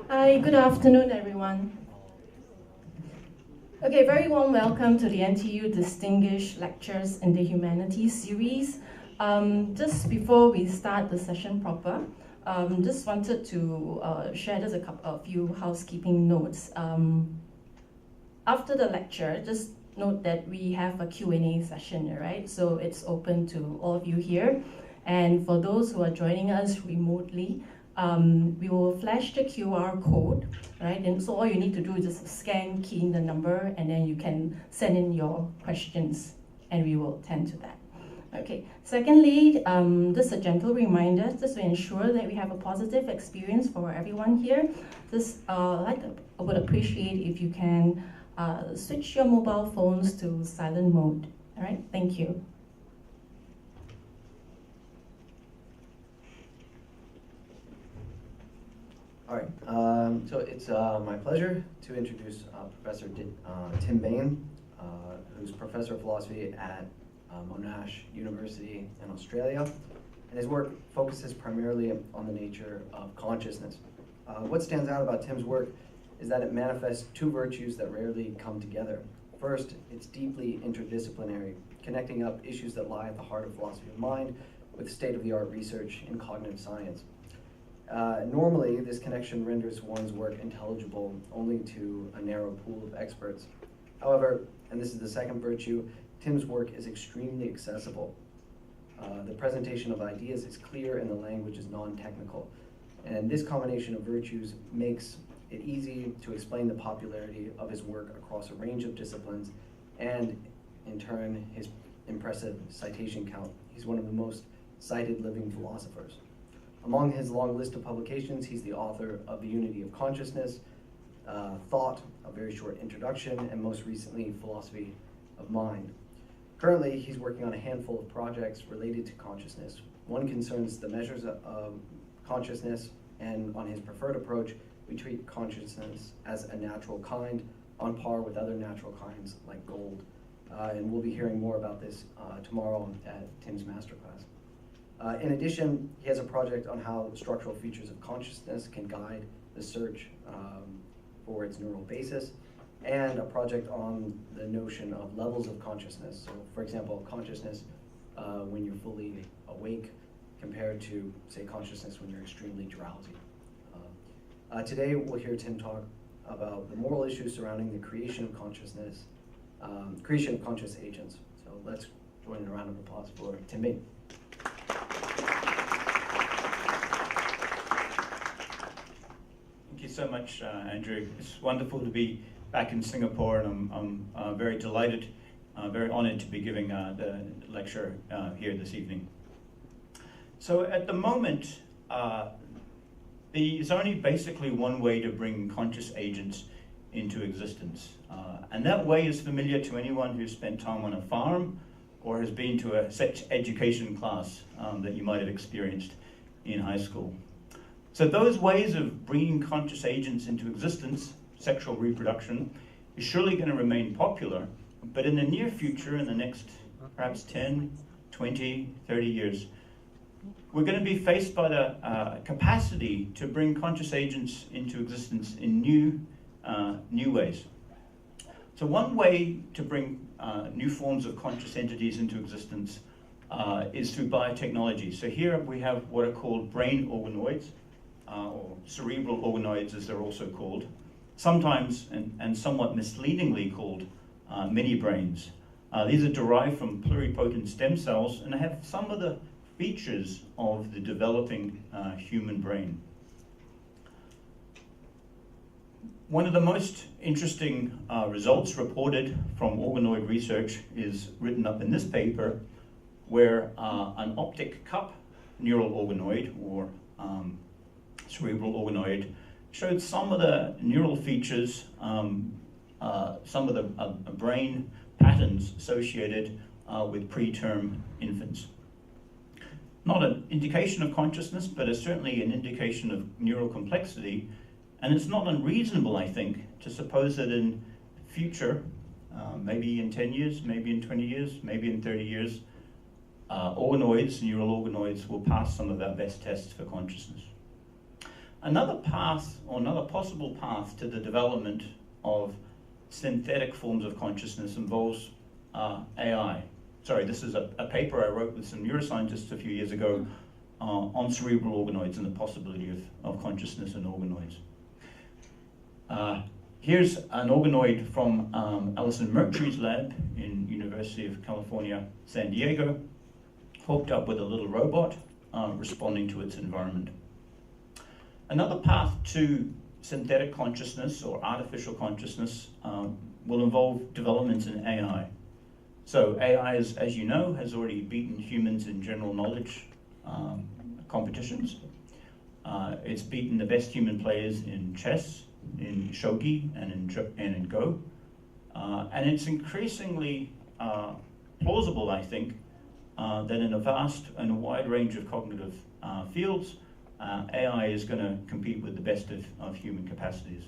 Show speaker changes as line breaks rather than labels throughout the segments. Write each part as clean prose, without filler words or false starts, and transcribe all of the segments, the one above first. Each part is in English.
Hi, good afternoon, everyone. Okay, very warm welcome to the NTU Distinguished Lectures in the Humanities Series. Just before we start the session proper, just wanted to share just a few housekeeping notes. After the lecture, just note that we have a Q&A session, right? So it's open to all of you here. And for those who are joining us remotely, we will flash the QR code, right? And so all you need to do is just scan, key in the number, and then you can send in your questions, and we will tend to that. Okay. Secondly, just a gentle reminder, just to ensure that we have a positive experience for everyone here. Just I would appreciate if you can switch your mobile phones to silent mode. All right. Thank you.
All right, so it's my pleasure to introduce Professor Tim Bayne, who's Professor of Philosophy at Monash University in Australia, and his work focuses primarily on the nature of consciousness. What stands out about Tim's work is that it manifests two virtues that rarely come together. First, it's deeply interdisciplinary, connecting up issues that lie at the heart of philosophy of mind with state-of-the-art research in cognitive science. Normally, this connection renders one's work intelligible only to a narrow pool of experts. However, and this is the second virtue, Tim's work is extremely accessible. The presentation of ideas is clear and the language is non-technical. And this combination of virtues makes it easy to explain the popularity of his work across a range of disciplines and, in turn, his impressive citation count. He's one of the most cited living philosophers. Among his long list of publications, he's the author of The Unity of Consciousness, Thought, a very short introduction, and most recently, Philosophy of Mind. Currently, he's working on a handful of projects related to consciousness. One concerns the measures of consciousness, and on his preferred approach, we treat consciousness as a natural kind, on par with other natural kinds like gold. And we'll be hearing more about this tomorrow at Tim's masterclass. In addition, he has a project on how structural features of consciousness can guide the search for its neural basis, and a project on the notion of levels of consciousness. So, for example, consciousness when you're fully awake compared to, say, consciousness when you're extremely drowsy. Today, we'll hear Tim talk about the moral issues surrounding the creation of consciousness, creation of conscious agents. So let's join in a round of applause for Tim Bayne.
Thank you so much, Andrew. It's wonderful to be back in Singapore, and I'm very delighted, very honored to be giving the lecture here this evening. So at the moment, there's only basically one way to bring conscious agents into existence. And that way is familiar to anyone who's spent time on a farm or has been to a sex education class that you might have experienced in high school. So those ways of bringing conscious agents into existence, sexual reproduction, is surely going to remain popular, but in the near future, in the next perhaps 10, 20, 30 years, we're going to be faced by the capacity to bring conscious agents into existence in new new ways. So one way to bring new forms of conscious entities into existence is through biotechnology. So here we have what are called brain organoids, or cerebral organoids as they're also called, sometimes and somewhat misleadingly called mini brains. These are derived from pluripotent stem cells and have some of the features of the developing human brain. One of the most interesting results reported from organoid research is written up in this paper, where an optic cup neural organoid, or cerebral organoid, showed some of the neural features, some of the brain patterns associated with preterm infants. Not an indication of consciousness, but is certainly an indication of neural complexity. And it's not unreasonable, I think, to suppose that in future, maybe in 10 years, maybe in 20 years, maybe in 30 years, organoids, neural organoids, will pass some of our best tests for consciousness. Another path, or another possible path to the development of synthetic forms of consciousness involves AI. Sorry, this is a paper I wrote with some neuroscientists a few years ago on cerebral organoids and the possibility of consciousness in organoids. Here's an organoid from Alison Mercury's lab in University of California, San Diego, hooked up with a little robot responding to its environment. Another path to synthetic consciousness or artificial consciousness will involve developments in AI. So AI, as you know, has already beaten humans in general knowledge competitions. It's beaten the best human players in chess, in shogi, and in Go. And it's increasingly plausible, I think, that in a vast and a wide range of cognitive fields, AI is going to compete with the best of human capacities.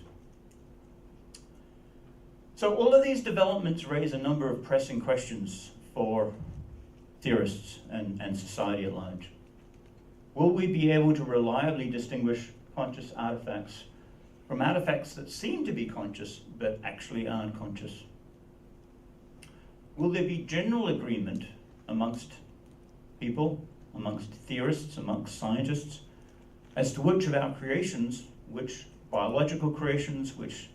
So all of these developments raise a number of pressing questions for theorists and society at large. Will we be able to reliably distinguish conscious artifacts from artifacts that seem to be conscious but actually aren't conscious? Will there be general agreement amongst people, amongst theorists, amongst scientists, as to which of our creations, which biological creations, which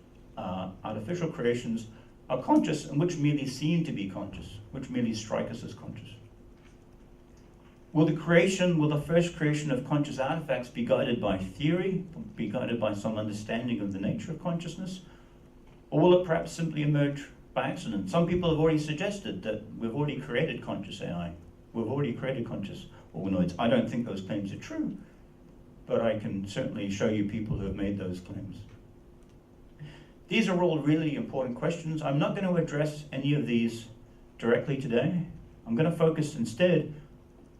artificial creations are conscious and which merely seem to be conscious, which merely strike us as conscious? Will the first creation of conscious artifacts be guided by theory, be guided by some understanding of the nature of consciousness, or will it perhaps simply emerge by accident? Some people have already suggested that we've already created conscious AI. We've already created conscious organoids. I don't think those claims are true, but I can certainly show you people who have made those claims. These are all really important questions. I'm not going to address any of these directly today. I'm going to focus instead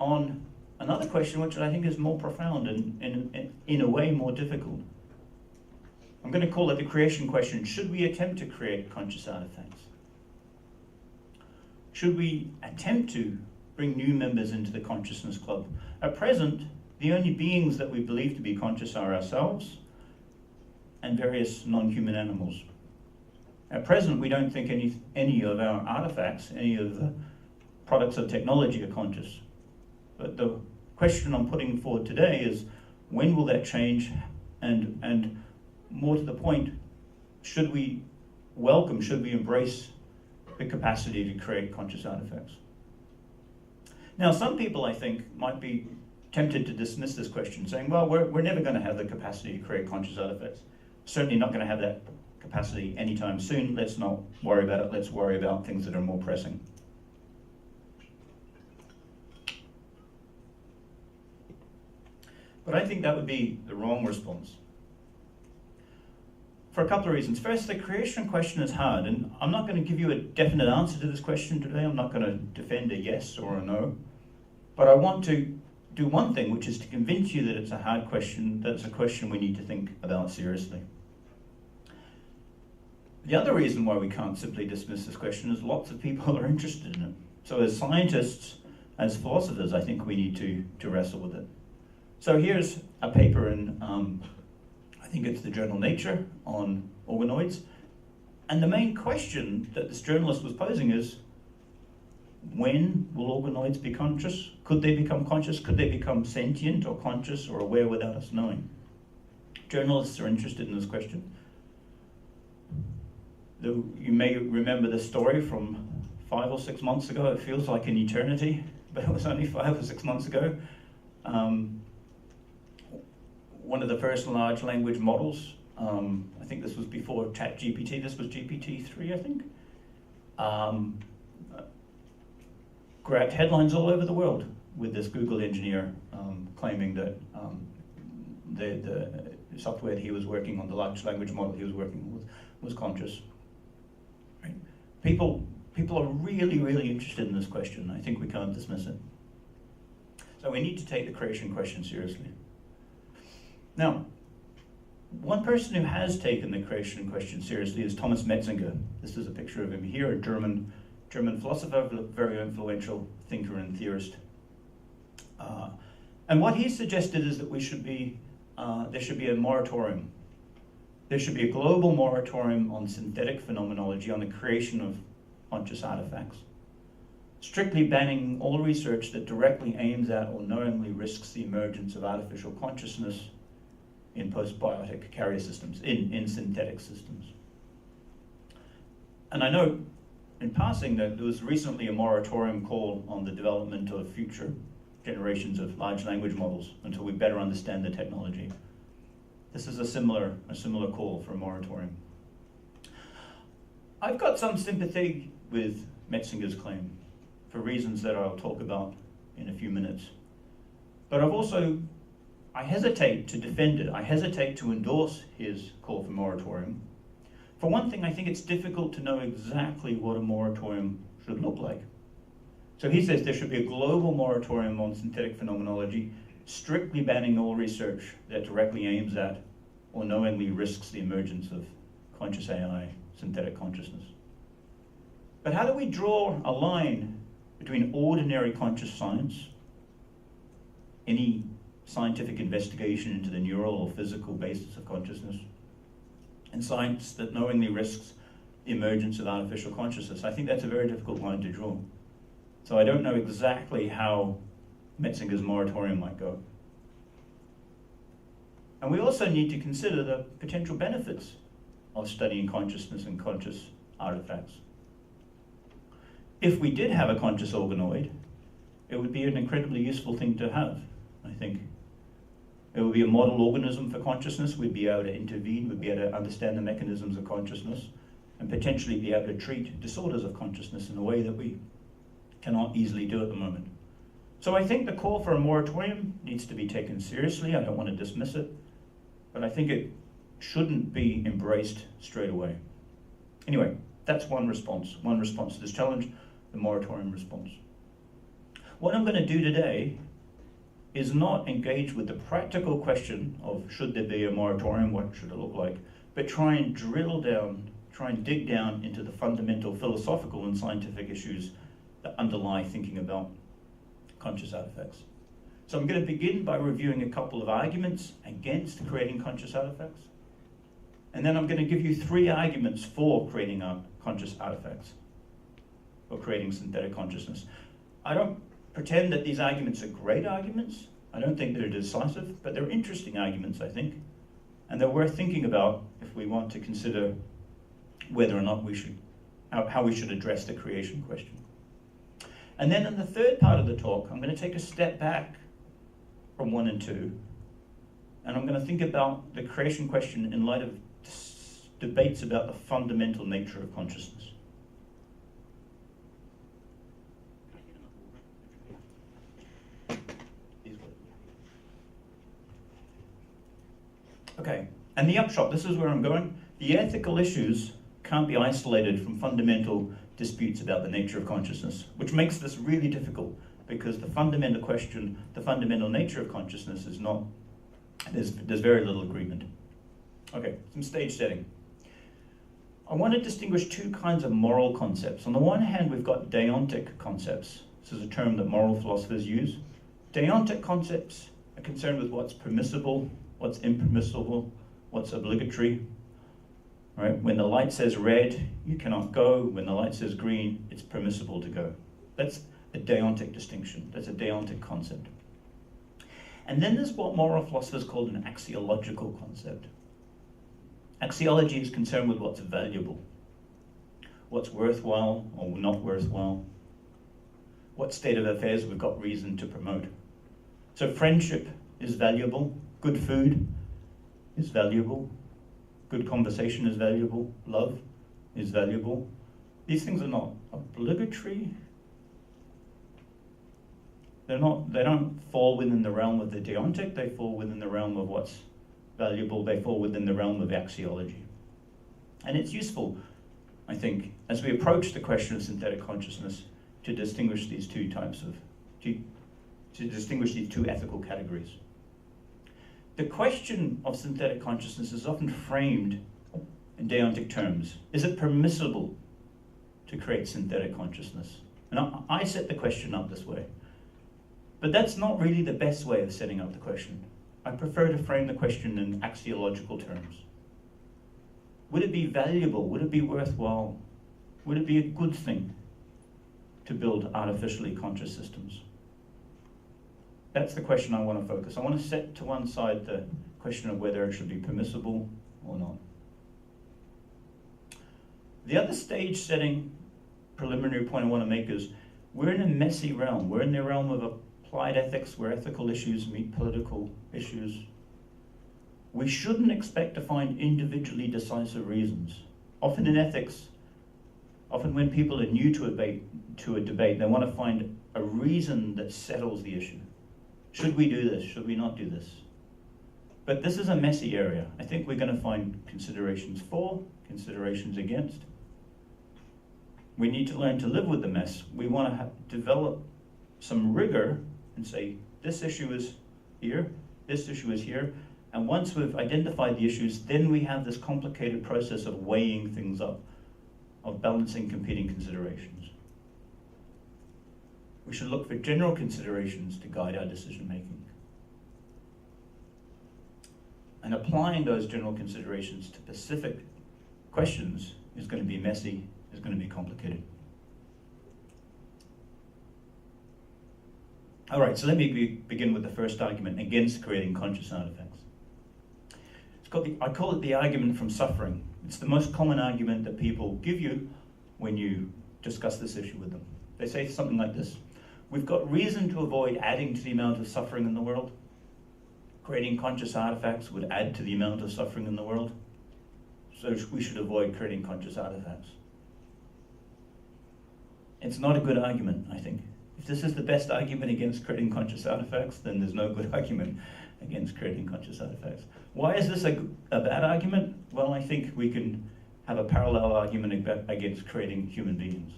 on another question which I think is more profound and in a way more difficult. I'm going to call it the creation question. Should we attempt to create conscious artifacts? Should we attempt to bring new members into the consciousness club? At present, the only beings that we believe to be conscious are ourselves and various non-human animals. At present, we don't think any of our artifacts, any of the products of technology are conscious. But the question I'm putting forward today is, when will that change? And more to the point, should we embrace the capacity to create conscious artifacts? Now, some people, I think, might be tempted to dismiss this question, saying, well, we're never going to have the capacity to create conscious artifacts. Certainly not going to have that capacity anytime soon. Let's not worry about it. Let's worry about things that are more pressing. But I think that would be the wrong response, for a couple of reasons. First, the creation question is hard, and I'm not going to give you a definite answer to this question today. I'm not going to defend a yes or a no, but I want to do one thing, which is to convince you that it's a hard question, that it's a question we need to think about seriously. The other reason why we can't simply dismiss this question is lots of people are interested in it. So as scientists, as philosophers, I think we need to wrestle with it. So here's a paper in, I think it's the journal Nature on organoids. And the main question that this journalist was posing is, when will organoids be conscious? Could they become conscious? Could they become sentient or conscious or aware without us knowing? Journalists are interested in this question. You may remember this story from 5 or 6 months ago. It feels like an eternity, but it was only 5 or 6 months ago. One of the first large language models, I think this was before ChatGPT, this was GPT-3, I think, grabbed headlines all over the world with this Google engineer claiming that the software he was working on, the large language model he was working with, was conscious. Right? People are really, really interested in this question. I think we can't dismiss it. So we need to take the creation question seriously. Now, one person who has taken the creation question seriously is Thomas Metzinger. This is a picture of him here, a German philosopher, very influential thinker and theorist. And what he suggested is that there should be a moratorium. There should be a global moratorium on synthetic phenomenology, on the creation of conscious artifacts, strictly banning all research that directly aims at or knowingly risks the emergence of artificial consciousness in postbiotic carrier systems, in synthetic systems. And I know, in passing, that there was recently a moratorium call on the development of future generations of large language models until we better understand the technology. This is a similar call for a moratorium. I've got some sympathy with Metzinger's claim for reasons that I'll talk about in a few minutes. But I hesitate to defend it. I hesitate to endorse his call for moratorium. For one thing, I think it's difficult to know exactly what a moratorium should look like. So he says there should be a global moratorium on synthetic phenomenology, strictly banning all research that directly aims at or knowingly risks the emergence of conscious AI, synthetic consciousness. But how do we draw a line between ordinary conscious science, any scientific investigation into the neural or physical basis of consciousness, and science that knowingly risks the emergence of artificial consciousness? I think that's a very difficult line to draw. So I don't know exactly how Metzinger's moratorium might go. And we also need to consider the potential benefits of studying consciousness and conscious artifacts. If we did have a conscious organoid, it would be an incredibly useful thing to have, I think. It would be a model organism for consciousness. We'd be able to intervene, we'd be able to understand the mechanisms of consciousness, and potentially be able to treat disorders of consciousness in a way that we cannot easily do at the moment. So I think the call for a moratorium needs to be taken seriously. I don't want to dismiss it, but I think it shouldn't be embraced straight away. Anyway, that's one response to this challenge, the moratorium response. What I'm going to do today is not engage with the practical question of should there be a moratorium, what should it look like, but try and dig down into the fundamental philosophical and scientific issues that underlie thinking about conscious artifacts. So I'm going to begin by reviewing a couple of arguments against creating conscious artifacts, and then I'm going to give you 3 arguments for creating conscious artifacts, or creating synthetic consciousness. I don't pretend that these arguments are great arguments. I don't think they're decisive, but they're interesting arguments, I think, and they're worth thinking about if we want to consider whether or not how we should address the creation question. And then in the third part of the talk, I'm going to take a step back from 1 and 2, and I'm going to think about the creation question in light of debates about the fundamental nature of consciousness. Okay, and the upshot, this is where I'm going. The ethical issues can't be isolated from fundamental disputes about the nature of consciousness, which makes this really difficult because the fundamental question, the fundamental nature of consciousness is not, there's very little agreement. Okay, some stage setting. I want to distinguish 2 kinds of moral concepts. On the one hand, we've got deontic concepts. This is a term that moral philosophers use. Deontic concepts are concerned with what's permissible, what's impermissible, what's obligatory. Right? When the light says red, you cannot go. When the light says green, it's permissible to go. That's a deontic distinction. That's a deontic concept. And then there's what moral philosophers call an axiological concept. Axiology is concerned with what's valuable, what's worthwhile or not worthwhile, what state of affairs we've got reason to promote. So friendship is valuable, good food is valuable, good conversation is valuable, love is valuable. These things are not obligatory. They don't fall within the realm of the deontic, they fall within the realm of what's valuable, they fall within the realm of axiology. And it's useful, I think, as we approach the question of synthetic consciousness, to distinguish these two types of, to distinguish these two ethical categories. The question of synthetic consciousness is often framed in deontic terms. Is it permissible to create synthetic consciousness? And I set the question up this way. But that's not really the best way of setting up the question. I prefer to frame the question in axiological terms. Would it be valuable? Would it be worthwhile? Would it be a good thing to build artificially conscious systems? That's the question I want to focus. I want to set to one side the question of whether it should be permissible or not. The other stage setting preliminary point I want to make is we're in a messy realm. We're in the realm of applied ethics where ethical issues meet political issues. We shouldn't expect to find individually decisive reasons. Often in ethics, often when people are new to a debate, they want to find a reason that settles the issue. Should we do this? Should we not do this? But this is a messy area. I think we're going to find considerations for, considerations against. We need to learn to live with the mess. We want to develop some rigor and say, this issue is here, this issue is here. And once we've identified the issues, then we have this complicated process of weighing things up, of balancing competing considerations. We should look for general considerations to guide our decision making. And applying those general considerations to specific questions is going to be messy, is going to be complicated. All right, so let me begin with the first argument against creating conscious artifacts. I call it the argument from suffering. It's the most common argument that people give you when you discuss this issue with them. They say something like this: we've got reason to avoid adding to the amount of suffering in the world. Creating conscious artifacts would add to the amount of suffering in the world. So we should avoid creating conscious artifacts. It's not a good argument, I think. If this is the best argument against creating conscious artifacts, then there's no good argument against creating conscious artifacts. Why is this a bad argument? Well, I think we can have a parallel argument against creating human beings.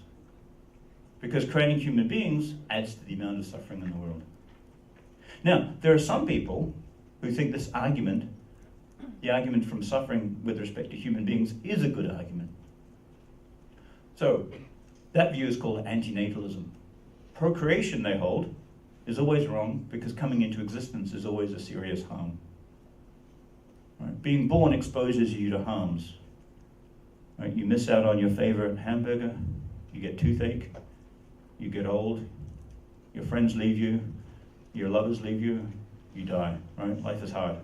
Because creating human beings adds to the amount of suffering in the world. Now, there are some people who think this argument, the argument from suffering with respect to human beings, is a good argument. So, that view is called antinatalism. Procreation, they hold, is always wrong because coming into existence is always a serious harm. Right? Being born exposes you to harms. Right? You miss out on your favorite hamburger, you get toothache, you get old, your friends leave you, your lovers leave you, you die. Right? Life is hard.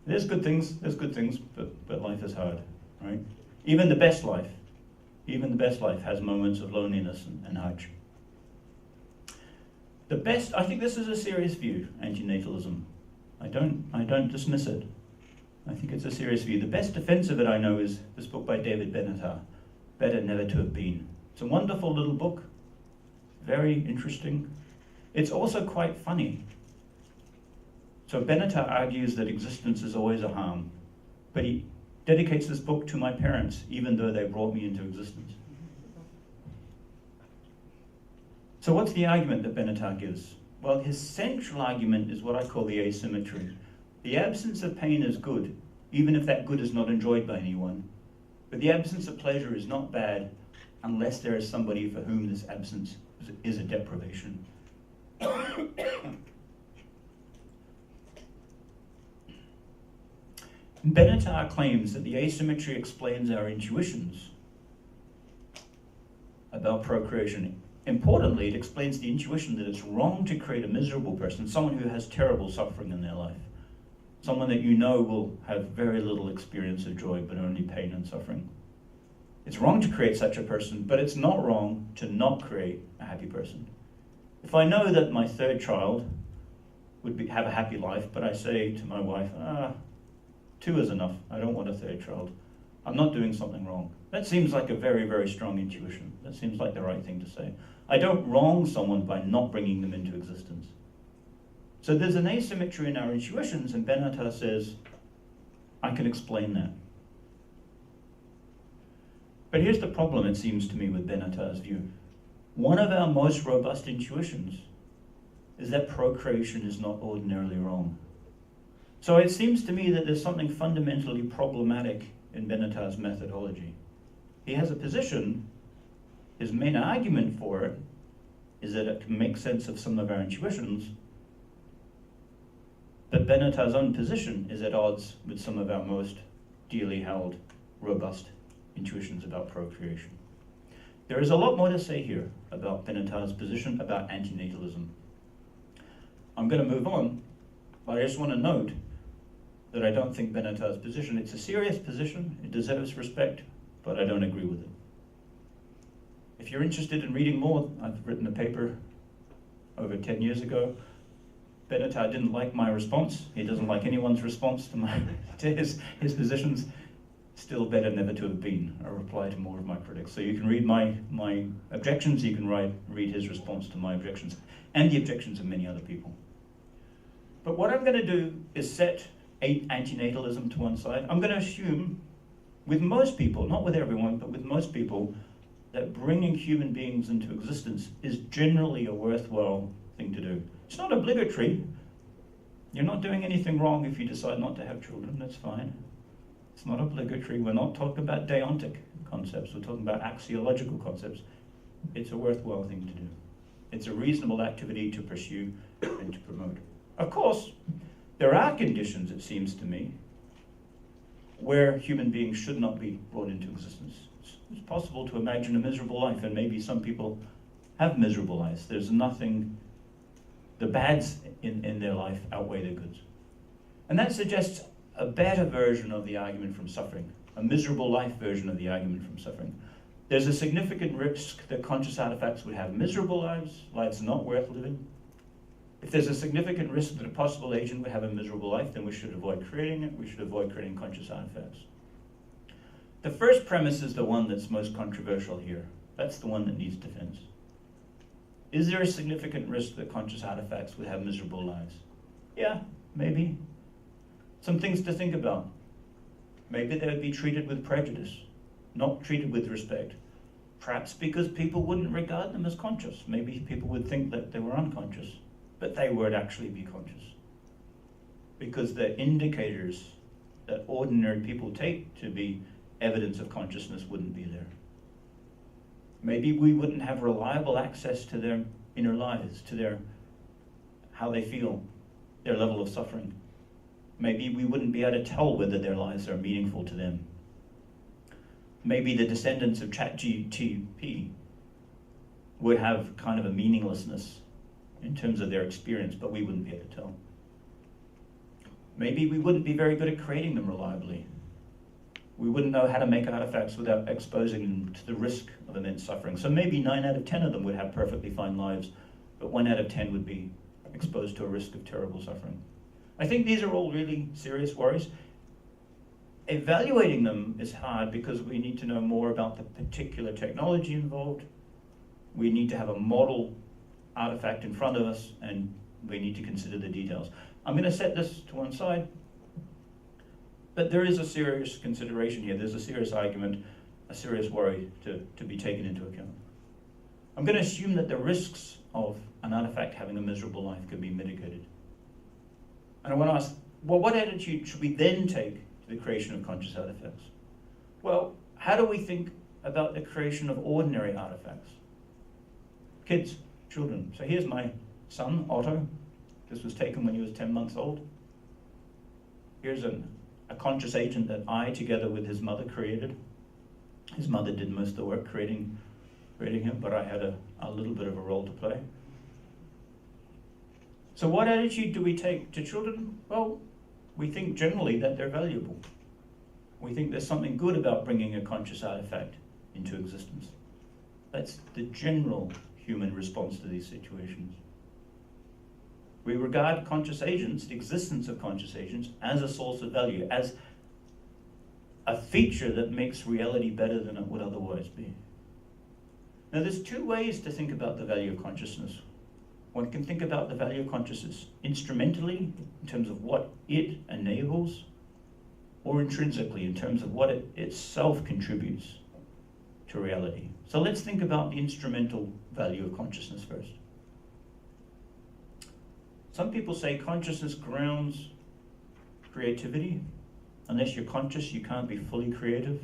There's good things, but life is hard. Right? Even the best life has moments of loneliness and hardship. I think this is a serious view, antinatalism. I don't dismiss it. I think it's a serious view. The best defense of it I know is this book by David Benatar, Better Never to Have Been. It's a wonderful little book, very interesting. It's also quite funny. So Benatar argues that existence is always a harm, but he dedicates this book to my parents, even though they brought me into existence. So what's the argument that Benatar gives? Well, his central argument is what I call the asymmetry. The absence of pain is good, even if that good is not enjoyed by anyone. But the absence of pleasure is not bad unless there is somebody for whom this absence is a deprivation. Benatar claims that the asymmetry explains our intuitions about procreation. Importantly, it explains the intuition that it's wrong to create a miserable person, someone who has terrible suffering in their life, someone that you know will have very little experience of joy but only pain and suffering. It's wrong to create such a person, but it's not wrong to not create a happy person. If I know that my third child would have a happy life, but I say to my wife, 2 is enough, I don't want a third child, I'm not doing something wrong. That seems like a very, very strong intuition. That seems like the right thing to say. I don't wrong someone by not bringing them into existence. So there's an asymmetry in our intuitions, and Benatar says, I can explain that. But here's the problem, it seems to me, with Benatar's view. One of our most robust intuitions is that procreation is not ordinarily wrong. So it seems to me that there's something fundamentally problematic in Benatar's methodology. He has a position, his main argument for it is that it can make sense of some of our intuitions, but Benatar's own position is at odds with some of our most dearly held, robust intuitions about procreation. There is a lot more to say here about Benatar's position about antinatalism. I'm going to move on, but I just want to note that I don't think Benatar's position, it's a serious position, it deserves respect, but I don't agree with it. If you're interested in reading more, I've written a paper over 10 years ago. Benatar didn't like my response. He doesn't like anyone's response to his positions. Still better never to have been, a reply to more of my critics. So you can read my objections, you can read his response to my objections, and the objections of many other people. But what I'm going to do is set antinatalism to one side. I'm going to assume, with most people, not with everyone, but with most people, that bringing human beings into existence is generally a worthwhile thing to do. It's not obligatory. You're not doing anything wrong if you decide not to have children, that's fine. It's not obligatory. We're not talking about deontic concepts. We're talking about axiological concepts. It's a worthwhile thing to do. It's a reasonable activity to pursue and to promote. Of course, there are conditions, it seems to me, where human beings should not be brought into existence. It's possible to imagine a miserable life, and maybe some people have miserable lives. There's nothing, the bads in their life outweigh the goods. And that suggests a better version of the argument from suffering, a miserable life version of the argument from suffering. There's a significant risk that conscious artifacts would have miserable lives, lives not worth living. If there's a significant risk that a possible agent would have a miserable life, then we should avoid creating it. We should avoid creating conscious artifacts. The first premise is the one that's most controversial here. That's the one that needs defense. Is there a significant risk that conscious artifacts would have miserable lives? Yeah, maybe. Some things to think about. Maybe they would be treated with prejudice, not treated with respect. Perhaps because people wouldn't regard them as conscious. Maybe people would think that they were unconscious, but they would actually be conscious. Because the indicators that ordinary people take to be evidence of consciousness wouldn't be there. Maybe we wouldn't have reliable access to their inner lives, to how they feel, their level of suffering. Maybe we wouldn't be able to tell whether their lives are meaningful to them. Maybe the descendants of ChatGPT would have kind of a meaninglessness in terms of their experience, but we wouldn't be able to tell. Maybe we wouldn't be very good at creating them reliably. We wouldn't know how to make artifacts without exposing them to the risk of immense suffering. So maybe 9 out of 10 of them would have perfectly fine lives, but 1 out of 10 would be exposed to a risk of terrible suffering. I think these are all really serious worries. Evaluating them is hard because we need to know more about the particular technology involved. We need to have a model artifact in front of us, and we need to consider the details. I'm going to set this to one side, but there is a serious consideration here. There's a serious argument, a serious worry to be taken into account. I'm going to assume that the risks of an artifact having a miserable life can be mitigated. And I want to ask, well, what attitude should we then take to the creation of conscious artifacts? Well, how do we think about the creation of ordinary artifacts? Kids, children. So here's my son, Otto. This was taken when he was 10 months old. Here's a a conscious agent that I, together with his mother, created. His mother did most of the work creating him, but I had a little bit of a role to play. So what attitude do we take to children? Well, we think generally that they're valuable. We think there's something good about bringing a conscious artifact into existence. That's the general human response to these situations. We regard conscious agents, the existence of conscious agents, as a source of value, as a feature that makes reality better than it would otherwise be. Now, there's two ways to think about the value of consciousness. One can think about the value of consciousness instrumentally, in terms of what it enables, or intrinsically, in terms of what it itself contributes to reality. So let's think about the instrumental value of consciousness first. Some people say consciousness grounds creativity. Unless you're conscious, you can't be fully creative.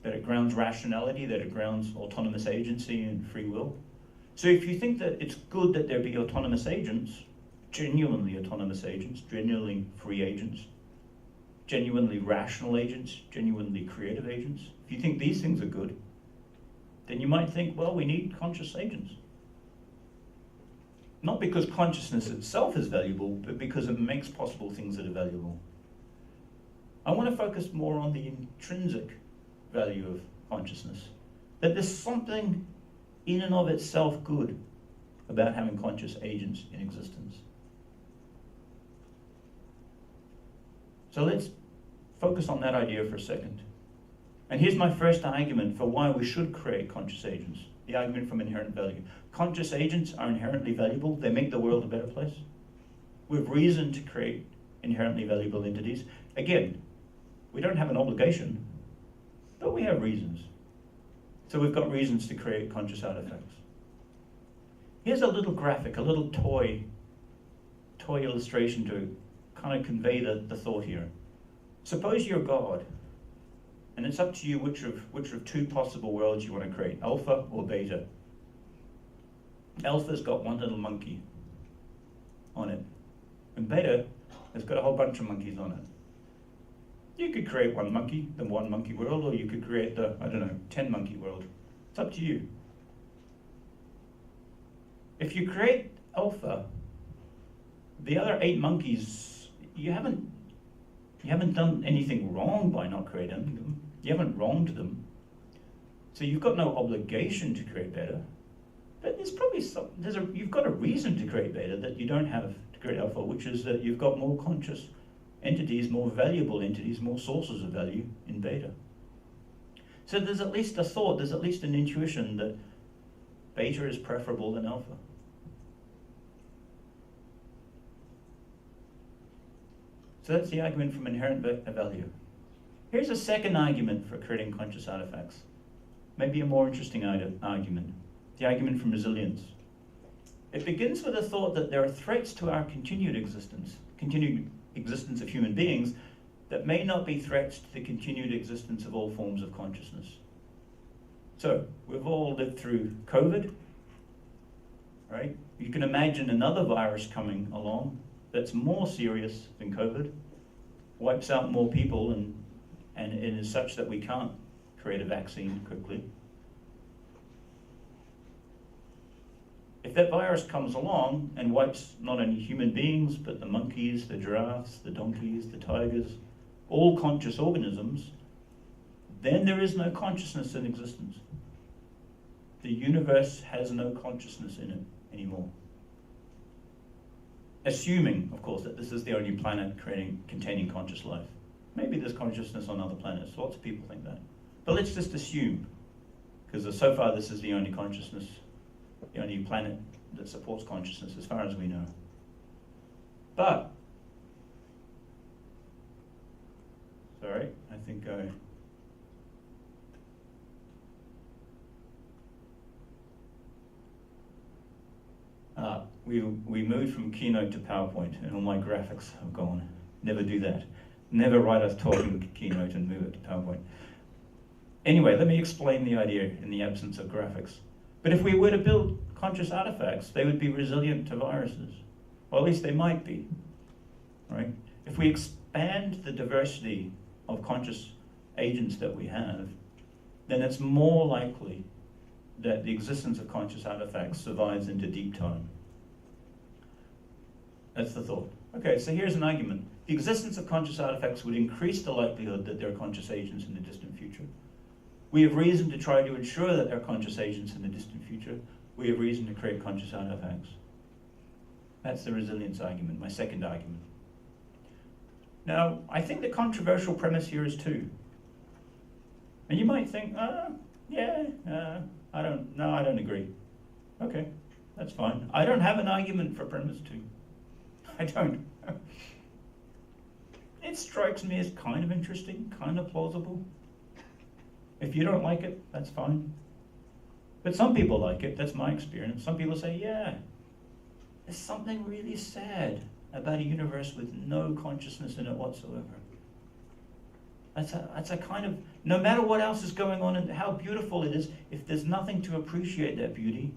That it grounds rationality, that it grounds autonomous agency and free will. So if you think that it's good that there be autonomous agents, genuinely autonomous agents, genuinely free agents, genuinely rational agents, genuinely creative agents, if you think these things are good, then you might think, well, we need conscious agents. Not because consciousness itself is valuable, but because it makes possible things that are valuable. I want to focus more on the intrinsic value of consciousness. That there's something in and of itself good about having conscious agents in existence. So let's focus on that idea for a second. And here's my first argument for why we should create conscious agents. The argument from inherent value. Conscious agents are inherently valuable. They make the world a better place. We have reason to create inherently valuable entities. Again, we don't have an obligation, but we have reasons. So we've got reasons to create conscious artifacts. Here's a little graphic, a little toy illustration to kind of convey the thought here. Suppose you're God, and it's up to you which of two possible worlds you want to create, alpha or beta. Alpha's got one little monkey on it, and beta has got a whole bunch of monkeys on it. You could create one monkey, the one monkey world, or you could create the, 10 monkey world. It's up to you. If you create alpha, the other 8 monkeys, you haven't done anything wrong by not creating them. You haven't wronged them. So you've got no obligation to create beta. But there's probably you've got a reason to create beta that you don't have to create alpha, which is that you've got more conscious entities, more valuable entities, more sources of value in beta. So there's at least a thought, there's at least an intuition that beta is preferable than alpha. So that's the argument from inherent value. Here's a second argument for creating conscious artifacts. Maybe a more interesting argument. The argument from resilience. It begins with a thought that there are threats to our continued existence of human beings that may not be threats to the continued existence of all forms of consciousness. So, we've all lived through COVID, right? You can imagine another virus coming along that's more serious than COVID, wipes out more people, and it is such that we can't create a vaccine quickly. If that virus comes along and wipes not only human beings, but the monkeys, the giraffes, the donkeys, the tigers, all conscious organisms, then there is no consciousness in existence. The universe has no consciousness in it anymore. Assuming, of course, that this is the only planet containing conscious life. Maybe there's consciousness on other planets. Lots of people think that. But let's just assume, because so far this is the only consciousness, the only planet that supports consciousness as far as we know. But, sorry, I think we moved from Keynote to PowerPoint, and all my graphics have gone. Never do that. Never write a talk in Keynote and move it to PowerPoint. Anyway, let me explain the idea in the absence of graphics. But if we were to build conscious artifacts, they would be resilient to viruses. Or at least they might be, right? If we expand the diversity of conscious agents that we have, then it's more likely that the existence of conscious artifacts survives into deep time. That's the thought. Okay, so here's an argument. The existence of conscious artifacts would increase the likelihood that there are conscious agents in the distant future. We have reason to try to ensure that there are conscious agents in the distant future. We have reason to create conscious artifacts. That's the resilience argument, my second argument. Now, I think the controversial premise here is two. And you might think, I don't agree. Okay, that's fine. I don't have an argument for premise two. I don't. It strikes me as kind of interesting, kind of plausible. If you don't like it, that's fine. But some people like it, that's my experience. Some people say, yeah, there's something really sad about a universe with no consciousness in it whatsoever. That's a kind of, no matter what else is going on and how beautiful it is, if there's nothing to appreciate that beauty,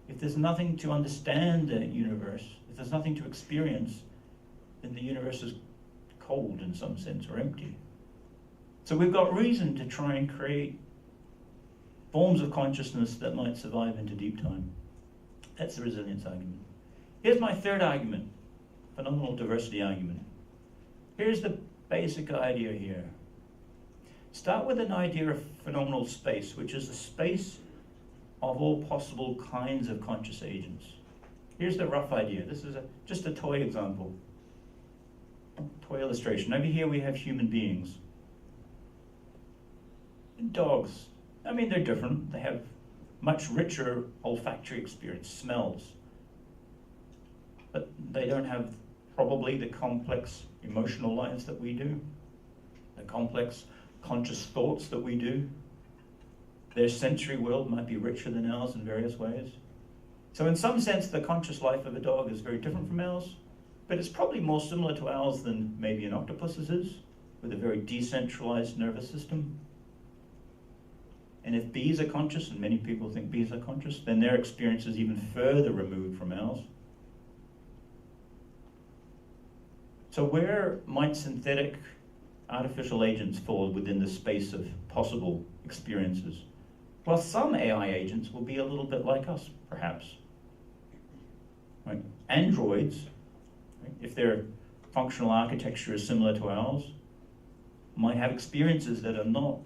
if there's nothing to understand the universe, if there's nothing to experience, then the universe is cold in some sense, or empty. So we've got reason to try and create forms of consciousness that might survive into deep time. That's the resilience argument. Here's my third argument, phenomenal diversity argument. Here's the basic idea here. Start with an idea of phenomenal space, which is the space of all possible kinds of conscious agents. Here's the rough idea. This is just a toy example, toy illustration. Over here we have human beings. Dogs, I mean, they're different. They have much richer olfactory experience, smells. But they don't have probably the complex emotional lives that we do, the complex conscious thoughts that we do. Their sensory world might be richer than ours in various ways. So in some sense, the conscious life of a dog is very different from ours, but it's probably more similar to ours than maybe an octopus's is, with a very decentralized nervous system. And if bees are conscious, and many people think bees are conscious, then their experience is even further removed from ours. So where might synthetic artificial agents fall within the space of possible experiences? Well, some AI agents will be a little bit like us, perhaps. Right? Androids, right, if their functional architecture is similar to ours, might have experiences that are not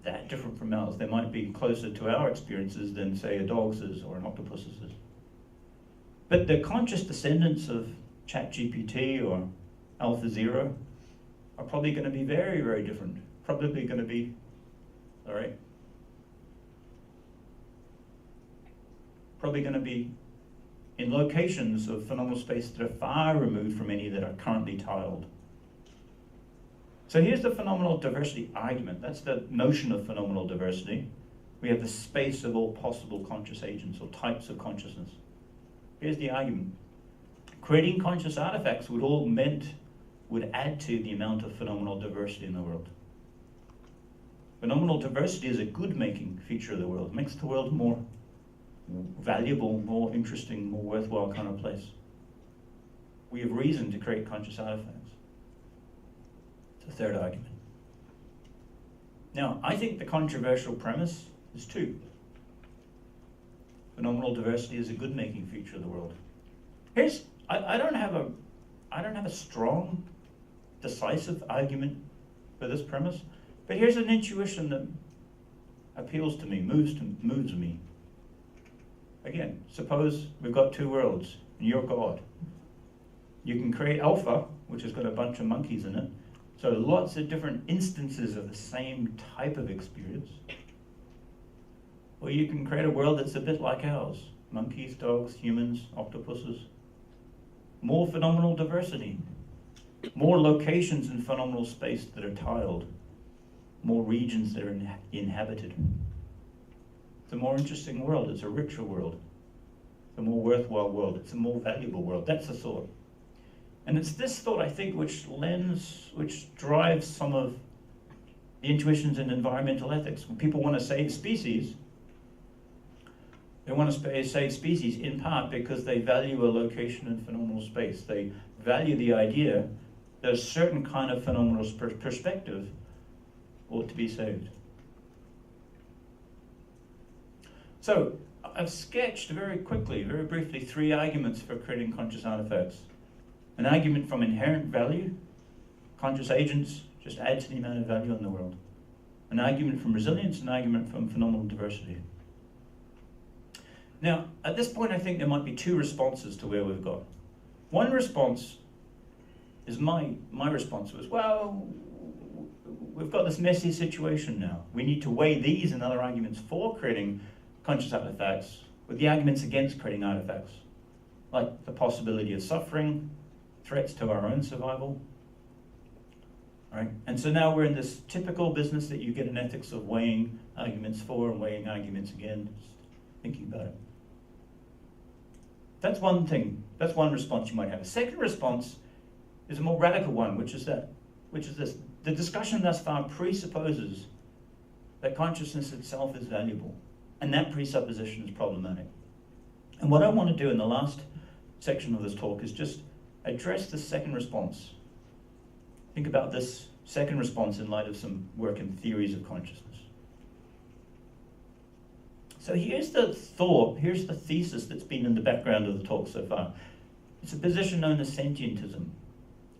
that different from ours. They might be closer to our experiences than, say, a dog's is or an octopus's is. But the conscious descendants of ChatGPT or AlphaZero are probably going to be very, very different. Probably going to be, all right? Probably going to be in locations of phenomenal space that are far removed from any that are currently tiled. So here's the phenomenal diversity argument. That's the notion of phenomenal diversity. We have the space of all possible conscious agents or types of consciousness. Here's the argument. Creating conscious artifacts would add to the amount of phenomenal diversity in the world. Phenomenal diversity is a good-making feature of the world. It makes the world more valuable, more interesting, more worthwhile kind of place. We have reason to create conscious artifacts. It's the third argument. Now, I think the controversial premise is two. Phenomenal diversity is a good-making feature of the world. I don't have a strong, decisive argument for this premise, but here's an intuition that appeals to me, moves me. Again, suppose we've got two worlds, and you're God. You can create alpha, which has got a bunch of monkeys in it, so lots of different instances of the same type of experience. Or you can create a world that's a bit like ours. Monkeys, dogs, humans, octopuses. More phenomenal diversity. More locations in phenomenal space that are tiled. More regions that are inhabited. It's a more interesting world. It's a richer world. It's a more worthwhile world. It's a more valuable world. That's the thought. And it's this thought, I think, which drives some of the intuitions in environmental ethics. When people want to save species, they want to save species in part because they value a location in phenomenal space. They value the idea that a certain kind of phenomenal perspective ought to be saved. So, I've sketched very quickly, very briefly, 3 arguments for creating conscious artifacts. An argument from inherent value, conscious agents just add to the amount of value in the world. An argument from resilience, an argument from phenomenal diversity. Now, at this point, I think there might be 2 responses to where we've got. One response is my response was, well, we've got this messy situation now. We need to weigh these and other arguments for creating conscious artifacts with the arguments against creating artifacts, like the possibility of suffering, threats to our own survival. Right? And so now we're in this typical business that you get in ethics of weighing arguments for and weighing arguments against, thinking about it. That's one thing. That's one response you might have. A second response is a more radical one, which is this. The discussion thus far presupposes that consciousness itself is valuable, and that presupposition is problematic. And what I want to do in the last section of this talk is just address the second response. Think about this second response in light of some work in theories of consciousness. So here's the thought, here's the thesis that's been in the background of the talk so far. It's a position known as sentientism.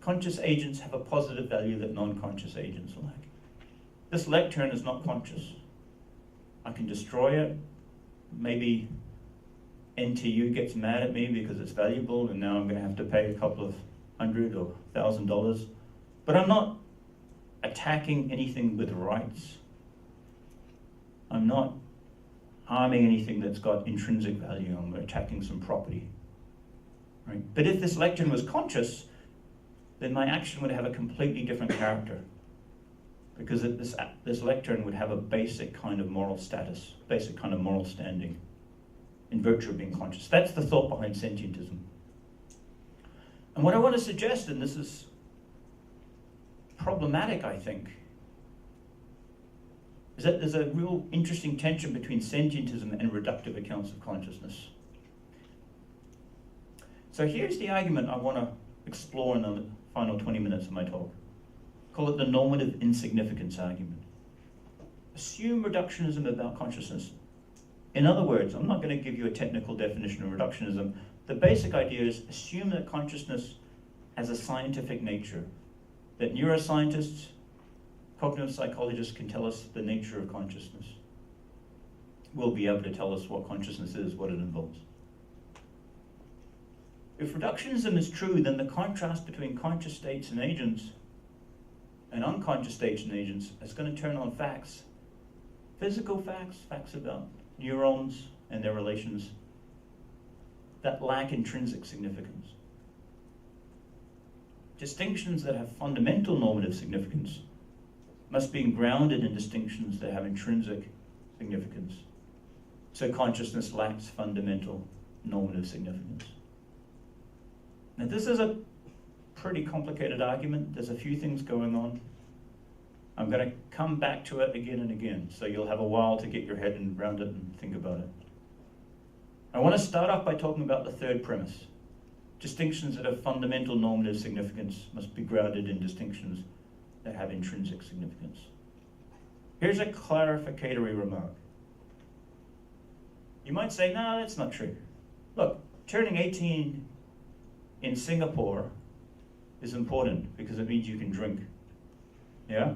Conscious agents have a positive value that non-conscious agents lack. This lectern is not conscious. I can destroy it. Maybe NTU gets mad at me because it's valuable and now I'm going to have to pay a couple of $100 or $1,000. But I'm not attacking anything with rights. I'm not harming anything that's got intrinsic value. I'm attacking some property. Right? But if this lectern was conscious, then my action would have a completely different character. Because this lectern would have a basic kind of moral status, basic kind of moral standing, in virtue of being conscious. That's the thought behind sentientism. And what I want to suggest, and this is problematic, I think, is that there's a real interesting tension between sentientism and reductive accounts of consciousness. So here's the argument I want to explore in the final 20 minutes of my talk. Call it the normative insignificance argument. Assume reductionism about consciousness. In other words, I'm not going to give you a technical definition of reductionism. The basic idea is assume that consciousness has a scientific nature, that neuroscientists, cognitive psychologists can tell us the nature of consciousness. We'll be able to tell us what consciousness is, what it involves. If reductionism is true, then the contrast between conscious states and agents and unconscious states and agents is going to turn on facts. Physical facts, facts about neurons and their relations that lack intrinsic significance. Distinctions that have fundamental normative significance must be grounded in distinctions that have intrinsic significance. So consciousness lacks fundamental normative significance. Now this is a pretty complicated argument. There's a few things going on. I'm going to come back to it again and again, so you'll have a while to get your head around it and think about it. I want to start off by talking about the third premise. Distinctions that have fundamental normative significance must be grounded in distinctions that have intrinsic significance. Here's a clarificatory remark. You might say, no, that's not true. Look, turning 18 in Singapore is important because it means you can drink. Yeah?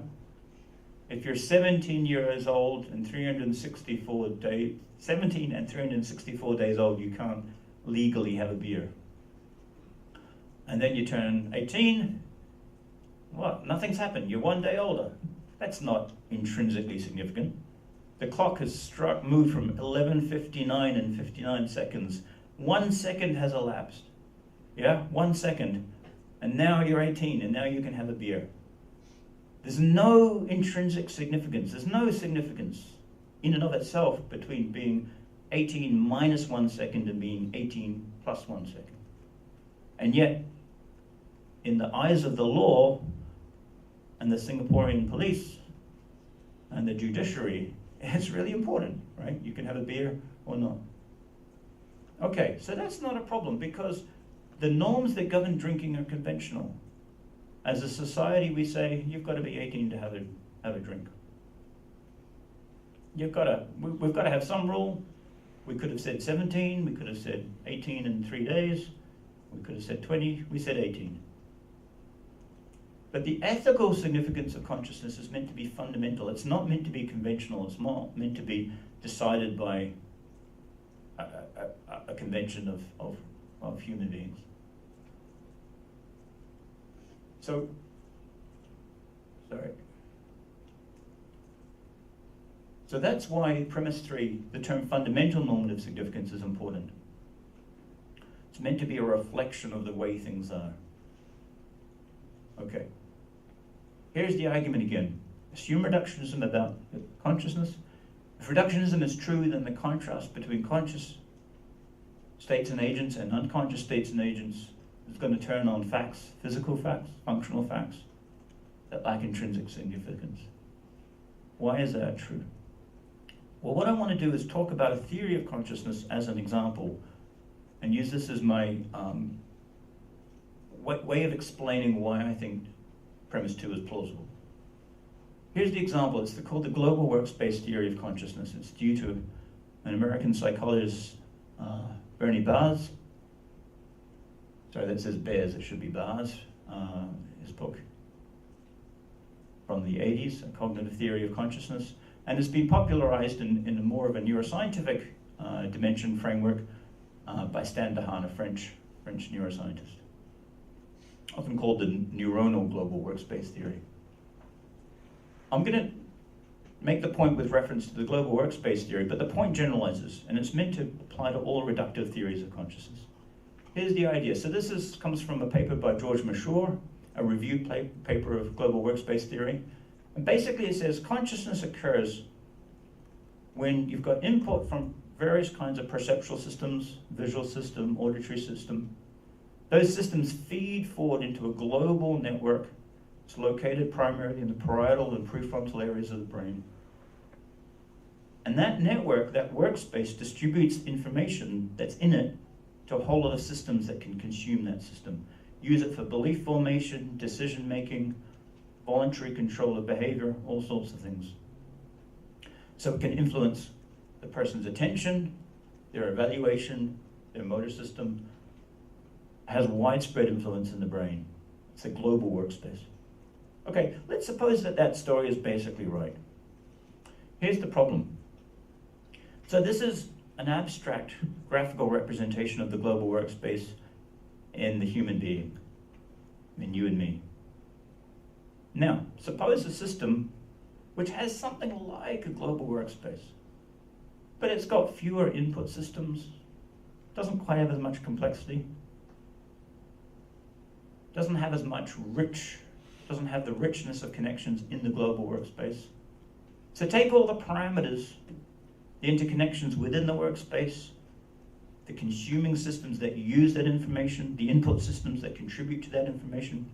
If you're 17 years old and 364 days, 17 and 364 days old, you can't legally have a beer. And then you turn 18, what? Nothing's happened. You're 1 day older. That's not intrinsically significant. The clock has moved from 11:59 and 59 seconds. 1 second has elapsed. Yeah, 1 second. And now you're 18, and now you can have a beer. There's no intrinsic significance. There's no significance in and of itself between being 18 minus 1 second and being 18 plus 1 second. And yet, in the eyes of the law and the Singaporean police and the judiciary, it's really important, right? You can have a beer or not. Okay, so that's not a problem because the norms that govern drinking are conventional. As a society, we say, you've got to be 18 to have a drink. We've got to have some rule. We could have said 17, we could have said 18 in 3 days, we could have said 20, we said 18. But the ethical significance of consciousness is meant to be fundamental. It's not meant to be conventional. It's not meant to be decided by a convention of human beings. So, So that's why premise 3, the term fundamental normative significance, is important. It's meant to be a reflection of the way things are. Okay. Here's the argument again. Assume reductionism about consciousness. If reductionism is true, then the contrast between conscious states and agents and unconscious states and agents is going to turn on facts, physical facts, functional facts, that lack intrinsic significance. Why is that true? Well, what I want to do is talk about a theory of consciousness as an example, and use this as my way of explaining why I think premise 2 is plausible. Here's the example. It's called the global workspace theory of consciousness. It's due to an American psychologist, Bernie Bars. Sorry, that says Bears, it should be Bars. His book from the 80s, A Cognitive Theory of Consciousness. And it's been popularized in a more of a neuroscientific dimension framework by Stan Dehaene, a French neuroscientist, often called the neuronal global workspace theory. I'm going to make the point with reference to the global workspace theory, but the point generalizes, and it's meant to apply to all reductive theories of consciousness. Here's the idea. So this comes from a paper by George Mashore, a review paper of global workspace theory. And basically it says consciousness occurs when you've got input from various kinds of perceptual systems, visual system, auditory system. Those systems feed forward into a global network. It's located primarily in the parietal and prefrontal areas of the brain. And that network, that workspace, distributes information that's in it to a whole lot of systems that can consume that system. Use it for belief formation, decision making, voluntary control of behavior, all sorts of things. So it can influence the person's attention, their evaluation, their motor system. It has widespread influence in the brain. It's a global workspace. Okay, let's suppose that story is basically right. Here's the problem. So this is an abstract graphical representation of the global workspace in the human being, in you and me. Now, suppose a system which has something like a global workspace, but it's got fewer input systems, doesn't quite have as much complexity, doesn't have as much doesn't have the richness of connections in the global workspace. So take all the parameters, the interconnections within the workspace, the consuming systems that use that information, the input systems that contribute to that information.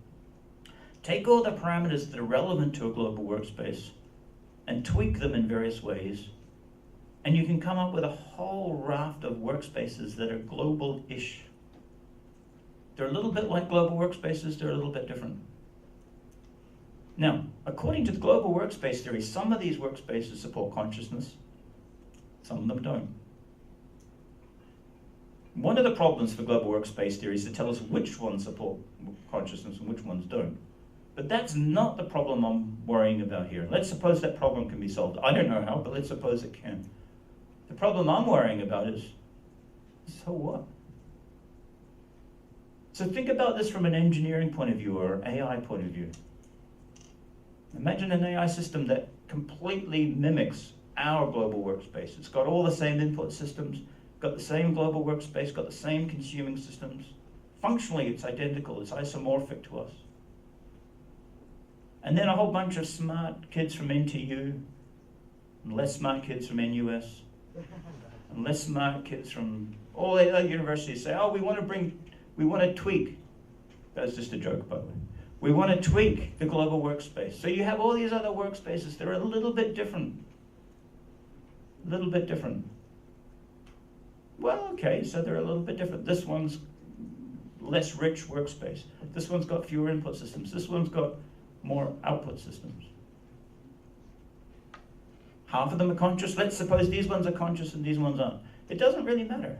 Take all the parameters that are relevant to a global workspace and tweak them in various ways, and you can come up with a whole raft of workspaces that are global-ish. They're a little bit like global workspaces, they're a little bit different. Now, according to the global workspace theory, some of these workspaces support consciousness, some of them don't. One of the problems for global workspace theory is to tell us which ones support consciousness and which ones don't. But that's not the problem I'm worrying about here. Let's suppose that problem can be solved. I don't know how, but let's suppose it can. The problem I'm worrying about is, so what? So think about this from an engineering point of view or an AI point of view. Imagine an AI system that completely mimics our global workspace. It's got all the same input systems, got the same global workspace, got the same consuming systems. Functionally, it's identical, it's isomorphic to us. And then a whole bunch of smart kids from NTU, and less smart kids from NUS, and less smart kids from all the other universities say, oh, we want to tweak. That's just a joke, by the way. We want to tweak the global workspace. So you have all these other workspaces that are a little bit different. A little bit different. Well, okay, so they're a little bit different. This one's less rich workspace. This one's got fewer input systems. This one's got more output systems. Half of them are conscious. Let's suppose these ones are conscious and these ones aren't. It doesn't really matter.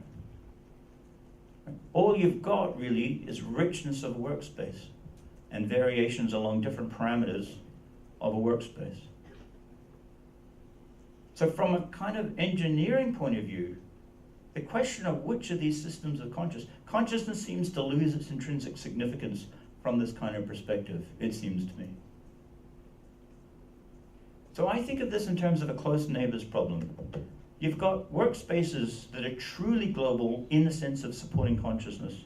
All you've got really is richness of a workspace and variations along different parameters of a workspace. So from a kind of engineering point of view, the question of which of these systems are consciousness seems to lose its intrinsic significance from this kind of perspective, it seems to me. So I think of this in terms of a close neighbors problem. You've got workspaces that are truly global in the sense of supporting consciousness.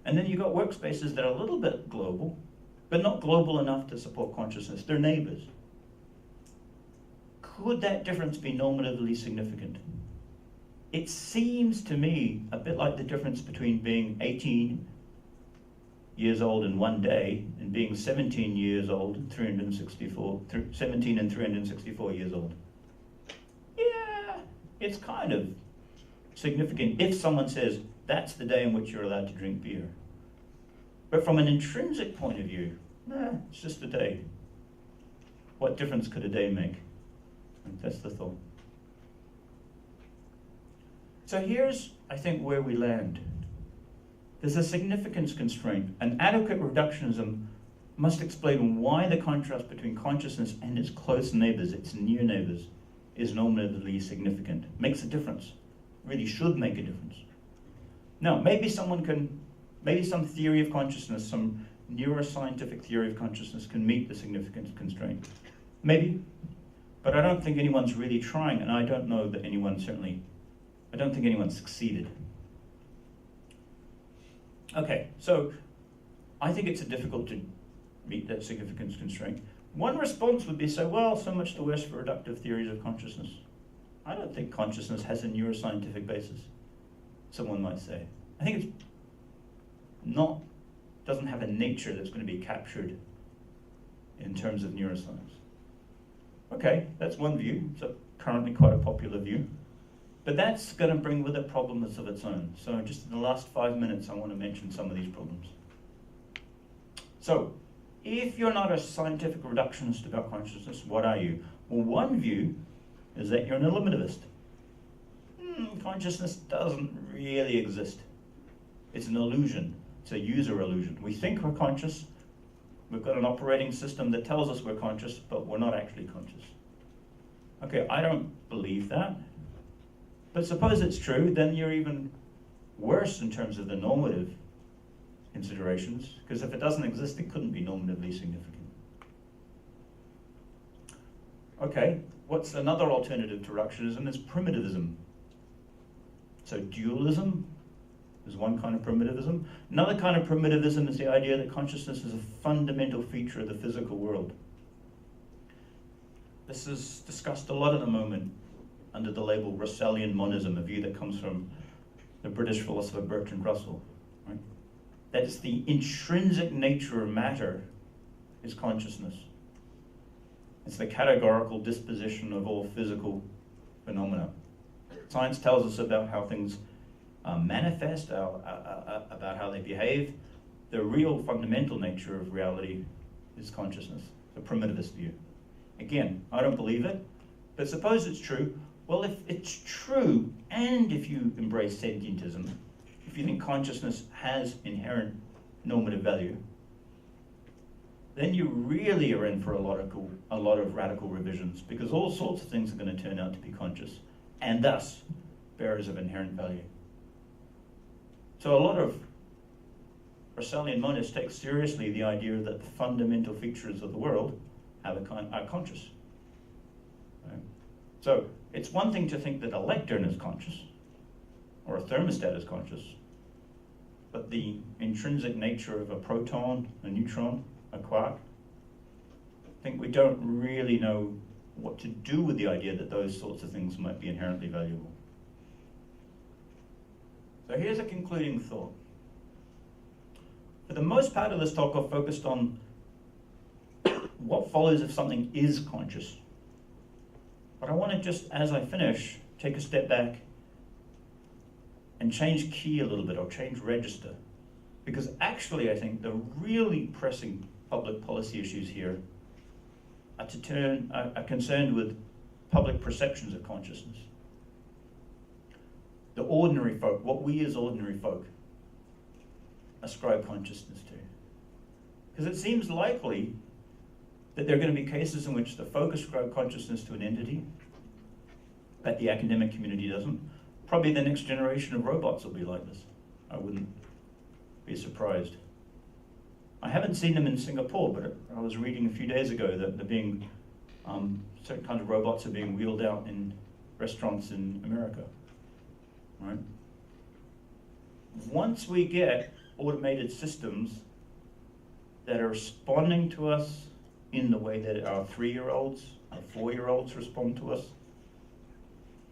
And then you've got workspaces that are a little bit global, but not global enough to support consciousness. They're neighbors. Could that difference be normatively significant? It seems to me a bit like the difference between being 18 years old in one day and being 17 years old and 17 and 364 years old. Yeah, it's kind of significant if someone says that's the day in which you're allowed to drink beer. But from an intrinsic point of view, it's just a day. What difference could a day make? And that's the thought. So here's, I think, where we land. There's a significance constraint. An adequate reductionism must explain why the contrast between consciousness and its close neighbors, its near neighbors, is normatively significant. Makes a difference. Really should make a difference. Now, maybe some theory of consciousness, some neuroscientific theory of consciousness can meet the significance constraint. Maybe. But I don't think anyone's really trying, and I don't know that I don't think anyone succeeded. Okay, so I think it's difficult to meet that significance constraint. One response would be say, well, so much the worse for reductive theories of consciousness. I don't think consciousness has a neuroscientific basis, someone might say. I think doesn't have a nature that's going to be captured in terms of neuroscience. Okay, that's one view. It's currently quite a popular view. But that's going to bring with it problems of its own. So just in the last 5 minutes, I want to mention some of these problems. So, if you're not a scientific reductionist about consciousness, what are you? Well, one view is that you're an eliminativist. Consciousness doesn't really exist. It's an illusion. It's a user illusion. We think we're conscious. We've got an operating system that tells us we're conscious, but we're not actually conscious. Okay, I don't believe that. But suppose it's true, then you're even worse in terms of the normative considerations, because if it doesn't exist, it couldn't be normatively significant. Okay, what's another alternative to reductionism is primitivism. So dualism is one kind of primitivism. Another kind of primitivism is the idea that consciousness is a fundamental feature of the physical world. This is discussed a lot at the moment under the label Russellian monism, a view that comes from the British philosopher Bertrand Russell. Right? That is the intrinsic nature of matter is consciousness. It's the categorical disposition of all physical phenomena. Science tells us about how things manifest, about how they behave. The real fundamental nature of reality is consciousness, the primitivist view. Again, I don't believe it, but suppose it's true. Well, if it's true, and if you embrace sentientism, if you think consciousness has inherent normative value, then you really are in for a lot of radical revisions, because all sorts of things are going to turn out to be conscious, and thus bearers of inherent value. So a lot of Russellian monists take seriously the idea that the fundamental features of the world are conscious. Right? So it's one thing to think that a lectern is conscious, or a thermostat is conscious, but the intrinsic nature of a proton, a neutron, a quark, I think we don't really know what to do with the idea that those sorts of things might be inherently valuable. So here's a concluding thought. For the most part of this talk, I've focused on what follows if something is conscious. But I want to just, as I finish, take a step back and change key a little bit, or change register. Because actually, I think the really pressing public policy issues here are concerned with public perceptions of consciousness. The ordinary folk, what we as ordinary folk ascribe consciousness to. Because it seems likely that there are going to be cases in which the folk ascribe consciousness to an entity, but the academic community doesn't. Probably the next generation of robots will be like this. I wouldn't be surprised. I haven't seen them in Singapore, but I was reading a few days ago that they're being, certain kinds of robots are being wheeled out in restaurants in America, right? Once we get automated systems that are responding to us in the way that our 3-year-olds, our 4-year-olds respond to us,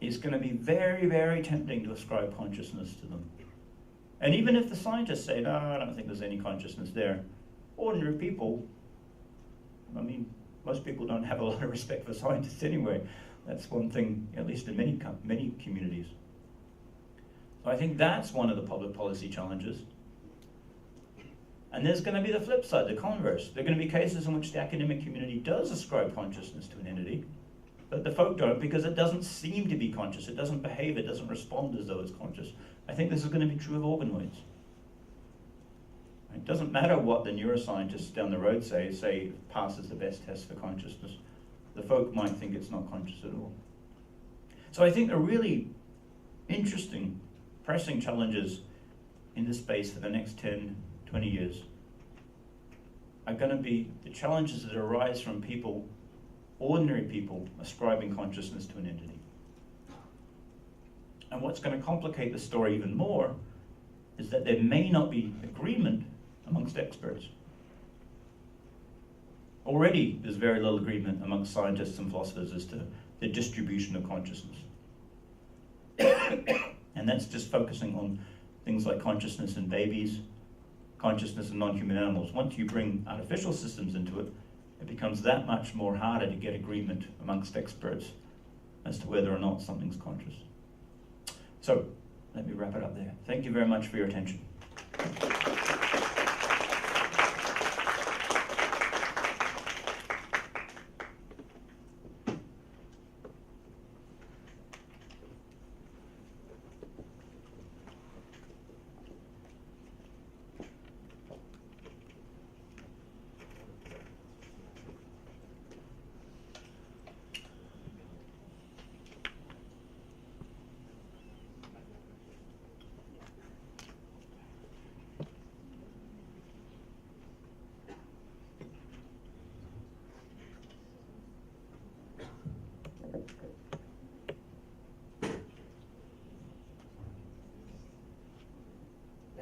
it's going to be very, very tempting to ascribe consciousness to them. And even if the scientists say, no, I don't think there's any consciousness there, ordinary people, I mean, most people don't have a lot of respect for scientists anyway. That's one thing, at least in many communities. So I think that's one of the public policy challenges. And there's going to be the flip side, the converse. There are going to be cases in which the academic community does ascribe consciousness to an entity, but the folk don't, because it doesn't seem to be conscious, it doesn't behave, it doesn't respond as though it's conscious. I think this is going to be true of organoids. It doesn't matter what the neuroscientists down the road say passes the best test for consciousness. The folk might think it's not conscious at all. So I think the really interesting, pressing challenges in this space for the next 10, 20 years are going to be the challenges that arise from people, ordinary people, ascribing consciousness to an entity. And what's going to complicate the story even more is that there may not be agreement amongst experts. Already there's very little agreement amongst scientists and philosophers as to the distribution of consciousness. And that's just focusing on things like consciousness in babies, consciousness in non-human animals. Once you bring artificial systems into it, it becomes that much more harder to get agreement amongst experts as to whether or not something's conscious. So, let me wrap it up there. Thank you very much for your attention.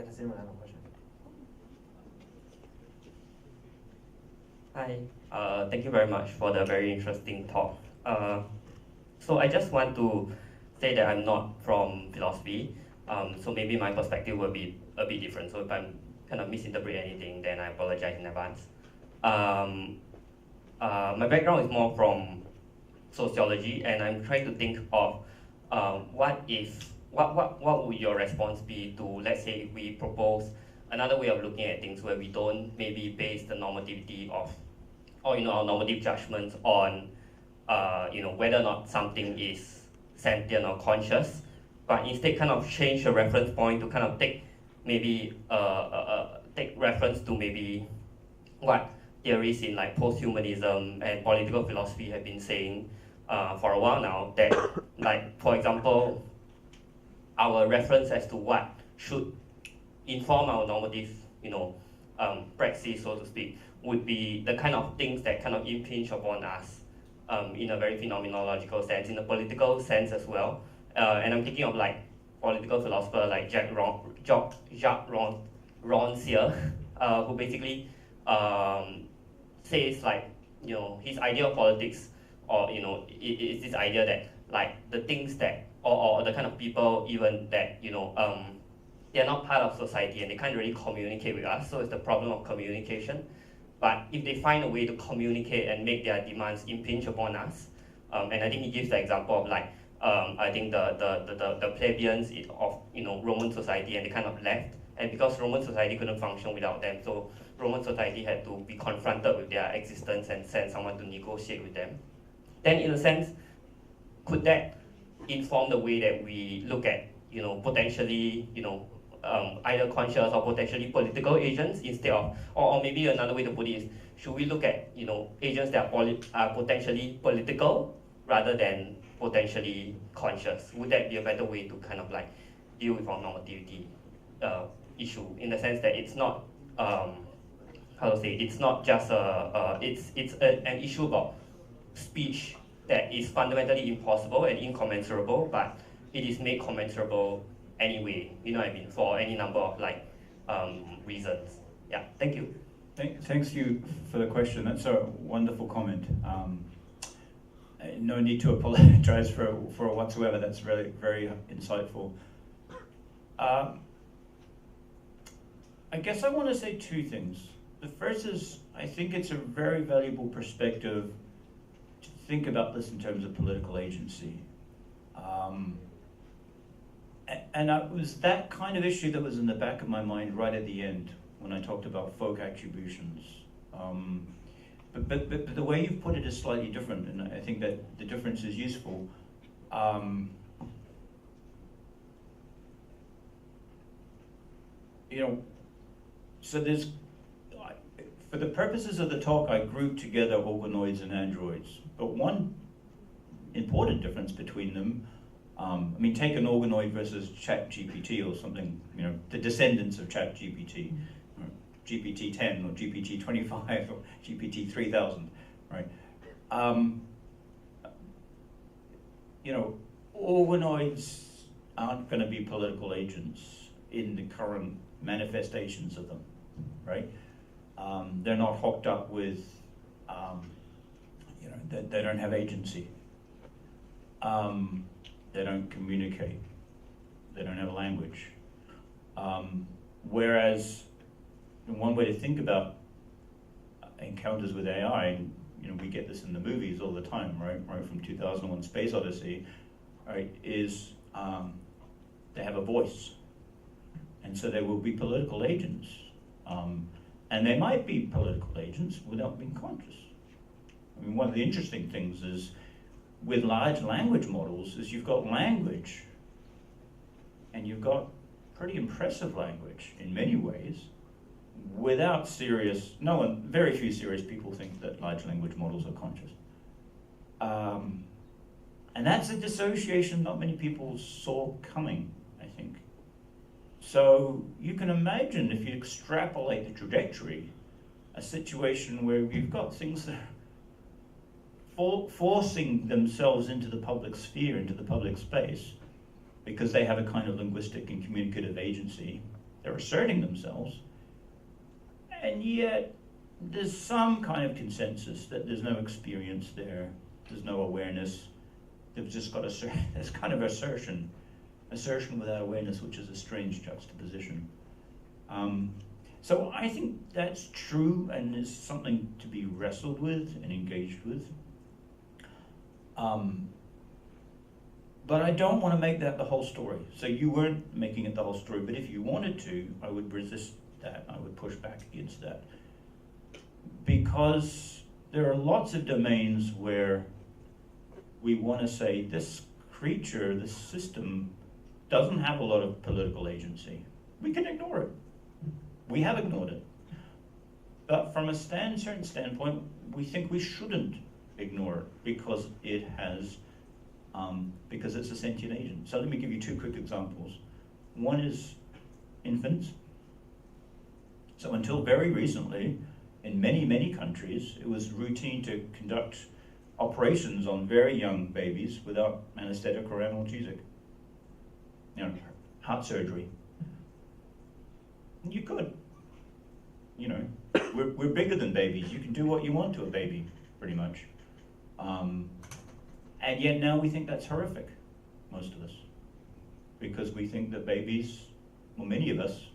Does anyone have a question?
Hi, thank you very much for the very interesting talk. So I just want to say that I'm not from philosophy, so maybe my perspective will be a bit different. So if I'm kind of misinterpret anything, then I apologize in advance. My background is more from sociology, and I'm trying to think of what would your response be to, let's say, if we propose another way of looking at things where we don't maybe base the normativity of, or our normative judgments on, whether or not something is sentient or conscious, but instead kind of change the reference point to kind of take maybe take reference to maybe what theories in like post-humanism and political philosophy have been saying for a while now, that like, for example, our reference as to what should inform our normative, praxis, so to speak, would be the kind of things that kind of impinge upon us in a very phenomenological sense, in a political sense as well. And I'm thinking of like political philosopher like Jacques Rancière, who basically says like, his idea of politics, or it's this idea that like the things that, or the kind of people even that, they're not part of society and they can't really communicate with us, so it's the problem of communication. But if they find a way to communicate and make their demands impinge upon us, and I think he gives the example of like, I think the plebeians of Roman society, and they kind of left And because Roman society couldn't function without them, so Roman society had to be confronted with their existence and send someone to negotiate with them. Then in a sense, could that inform the way that we look at, potentially, either conscious or potentially political agents instead of, or maybe another way to put it is, should we look at, agents that are potentially political rather than potentially conscious? Would that be a better way to kind of like deal with our normativity issue, in the sense that it's not, it's not just an issue about speech that is fundamentally impossible and incommensurable, but it is made commensurable anyway, you know what I mean, for any number of reasons. Yeah, thank you.
Thanks you for the question. That's a wonderful comment. No need to apologize for whatsoever. That's really very insightful. I guess I want to say two things. The first is, I think it's a very valuable perspective to think about this in terms of political agency. And it was that kind of issue that was in the back of my mind right at the end when I talked about folk attributions. But the way you've put it is slightly different, and I think that the difference is useful. So there's, for the purposes of the talk, I grouped together organoids and androids. But one important difference between them, take an organoid versus ChatGPT or something, the descendants of ChatGPT, GPT-10 or GPT-25 or GPT-3000, right? Organoids aren't going to be political agents in the current manifestations of them, right? They're not hooked up with, they don't have agency. They don't communicate. They don't have a language. Whereas, one way to think about encounters with AI, we get this in the movies all the time, right from 2001: Space Odyssey, right, is they have a voice. And so they will be political agents. And they might be political agents without being conscious. One of the interesting things is, with large language models, is you've got language, and you've got pretty impressive language in many ways, without very few serious people think that large language models are conscious. And that's a dissociation not many people saw coming, I think. So you can imagine, if you extrapolate the trajectory, a situation where you've got things that are forcing themselves into the public sphere, into the public space, because they have a kind of linguistic and communicative agency. They're asserting themselves, and yet there's some kind of consensus that there's no experience there, there's no awareness, they've just got there's kind of assertion without awareness, which is a strange juxtaposition. So I think that's true, and is something to be wrestled with and engaged with. But I don't want to make that the whole story. So you weren't making it the whole story, but if you wanted to, I would resist that. I would push back against that. Because there are lots of domains where we want to say this creature, this system, doesn't have a lot of political agency. We can ignore it. We have ignored it. But from a certain standpoint, we think we shouldn't ignore it because it has, because it's a sentient agent. So let me give you two quick examples. One is infants. So until very recently, in many, many countries, it was routine to conduct operations on very young babies without anesthetic or analgesic. Heart surgery. You could. We're bigger than babies. You can do what you want to a baby, pretty much. And yet now we think that's horrific, most of us. Because we think that babies, well, many of us,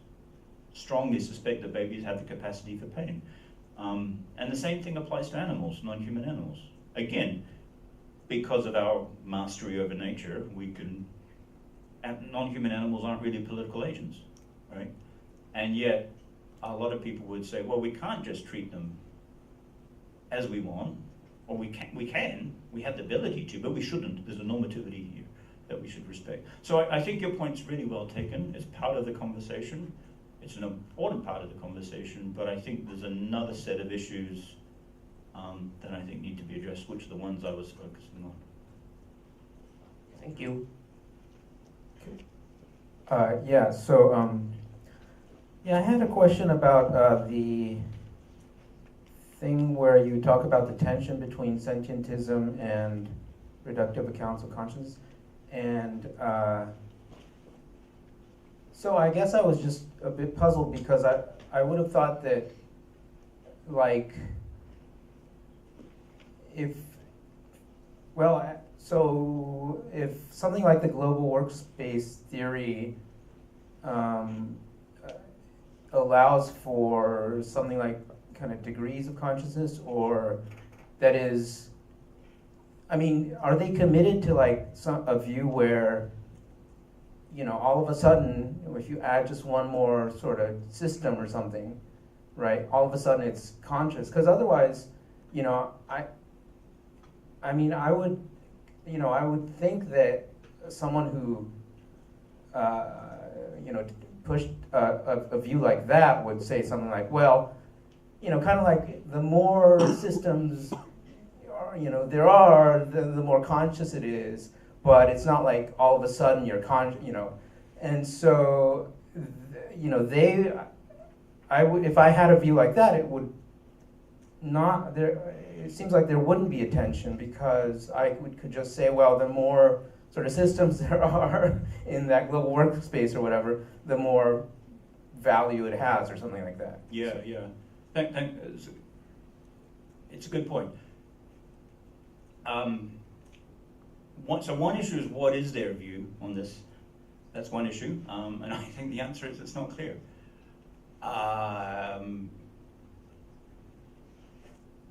strongly suspect that babies have the capacity for pain. And the same thing applies to animals, non-human animals. Again, because of our mastery over nature, non-human animals aren't really political agents, right? And yet, a lot of people would say, well, we can't just treat them as we want, or we have the ability to, but we shouldn't. There's a normativity here that we should respect. So I think your point's really well taken. It's part of the conversation. It's an important part of the conversation, but I think there's another set of issues that I think need to be addressed, which are the ones I was focusing on.
Thank you.
Yeah, so yeah, I had a question about the thing where you talk about the tension between sentientism and reductive accounts of consciousness. And so I guess I was just a bit puzzled because I would have thought that, like, so if something like the global workspace theory allows for something like kind of degrees of consciousness, or that is, I mean, are they committed to like a view where, you know, all of a sudden, if you add just one more sort of system or something, right, all of a sudden it's conscious? Because otherwise, you know, I mean, I would think that someone who, you know, pushed a view like that would say something like, well, you know, kind of like the more systems, you know, there are, the more conscious it is, but it's not like all of a sudden you're you know, and so, you know, if I had a view like that, it would not, it seems like there wouldn't be a tension, because I could just say, well, the more sort of systems there are in that global workspace or whatever, the more value it has, or something like that.
Yeah, yeah. It's a good point. So one issue is, what is their view on this? That's one issue, and I think the answer is it's not clear.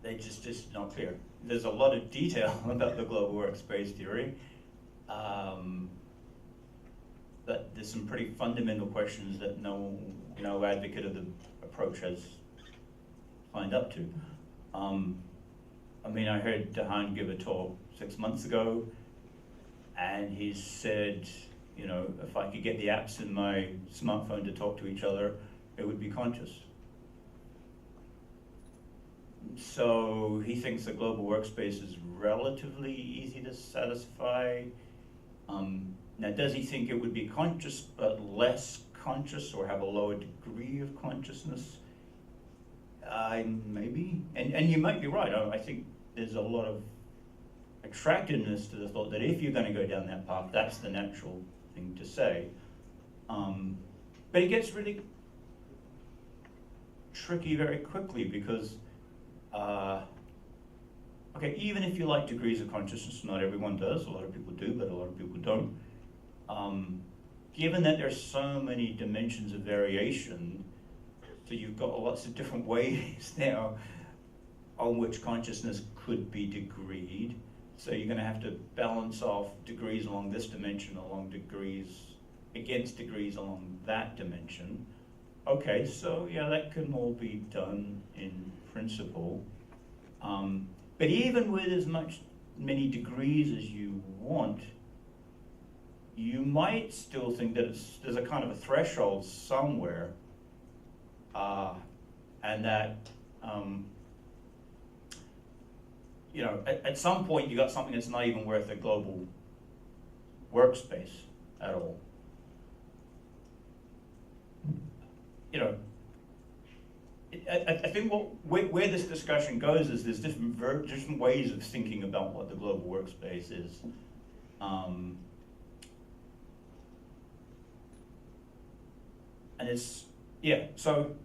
They just not clear. There's a lot of detail about the global workspace theory, but there's some pretty fundamental questions that no advocate of the approach has signed up to. I mean, I heard Dahan give a talk 6 months ago, and he said, you know, if I could get the apps in my smartphone to talk to each other, it would be conscious. So he thinks the global workspace is relatively easy to satisfy. Now, does he think it would be conscious but less conscious, or have a lower degree of consciousness? Maybe, and you might be right. I think there's a lot of attractiveness to the thought that if you're going to go down that path, that's the natural thing to say. But it gets really tricky very quickly, because okay, even if you like degrees of consciousness, not everyone does. A lot of people do, but a lot of people don't. Given that there's so many dimensions of variation, so you've got lots of different ways now on which consciousness could be degreed. So you're going to have to balance off degrees along this dimension, along degrees against degrees along that dimension. Okay, so yeah, that can all be done in principle. But even with many degrees as you want, you might still think that there's a kind of a threshold somewhere, and that you know, at some point you got something that's not even worth a global workspace at all. You know, I think where this discussion goes is there's different ways of thinking about what the global workspace is. And it's, yeah, so.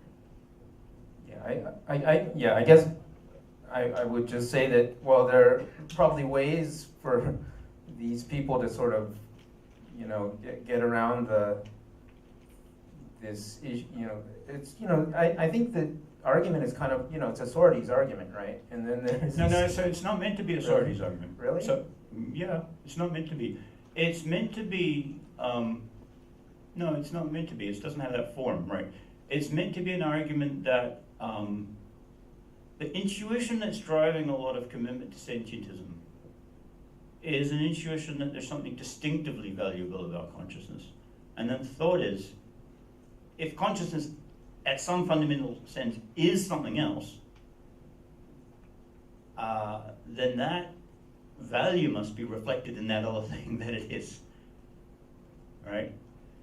Yeah, I guess I would just say that, well, there are probably ways for these people to sort of, you know, get around this issue, you know, it's, you know, I think the argument is kind of, you know, it's a Socrates argument, right? And then there's
No, so it's not meant to be a Socrates argument.
Really?
So, yeah, it's not meant to be. It's meant to be, no, it's not meant to be. It doesn't have that form, right? it's meant to be an argument that the intuition that's driving a lot of commitment to sentientism is an intuition that there's something distinctively valuable about consciousness. And then the thought is, if consciousness at some fundamental sense is something else, then that value must be reflected in that other thing that it is, right?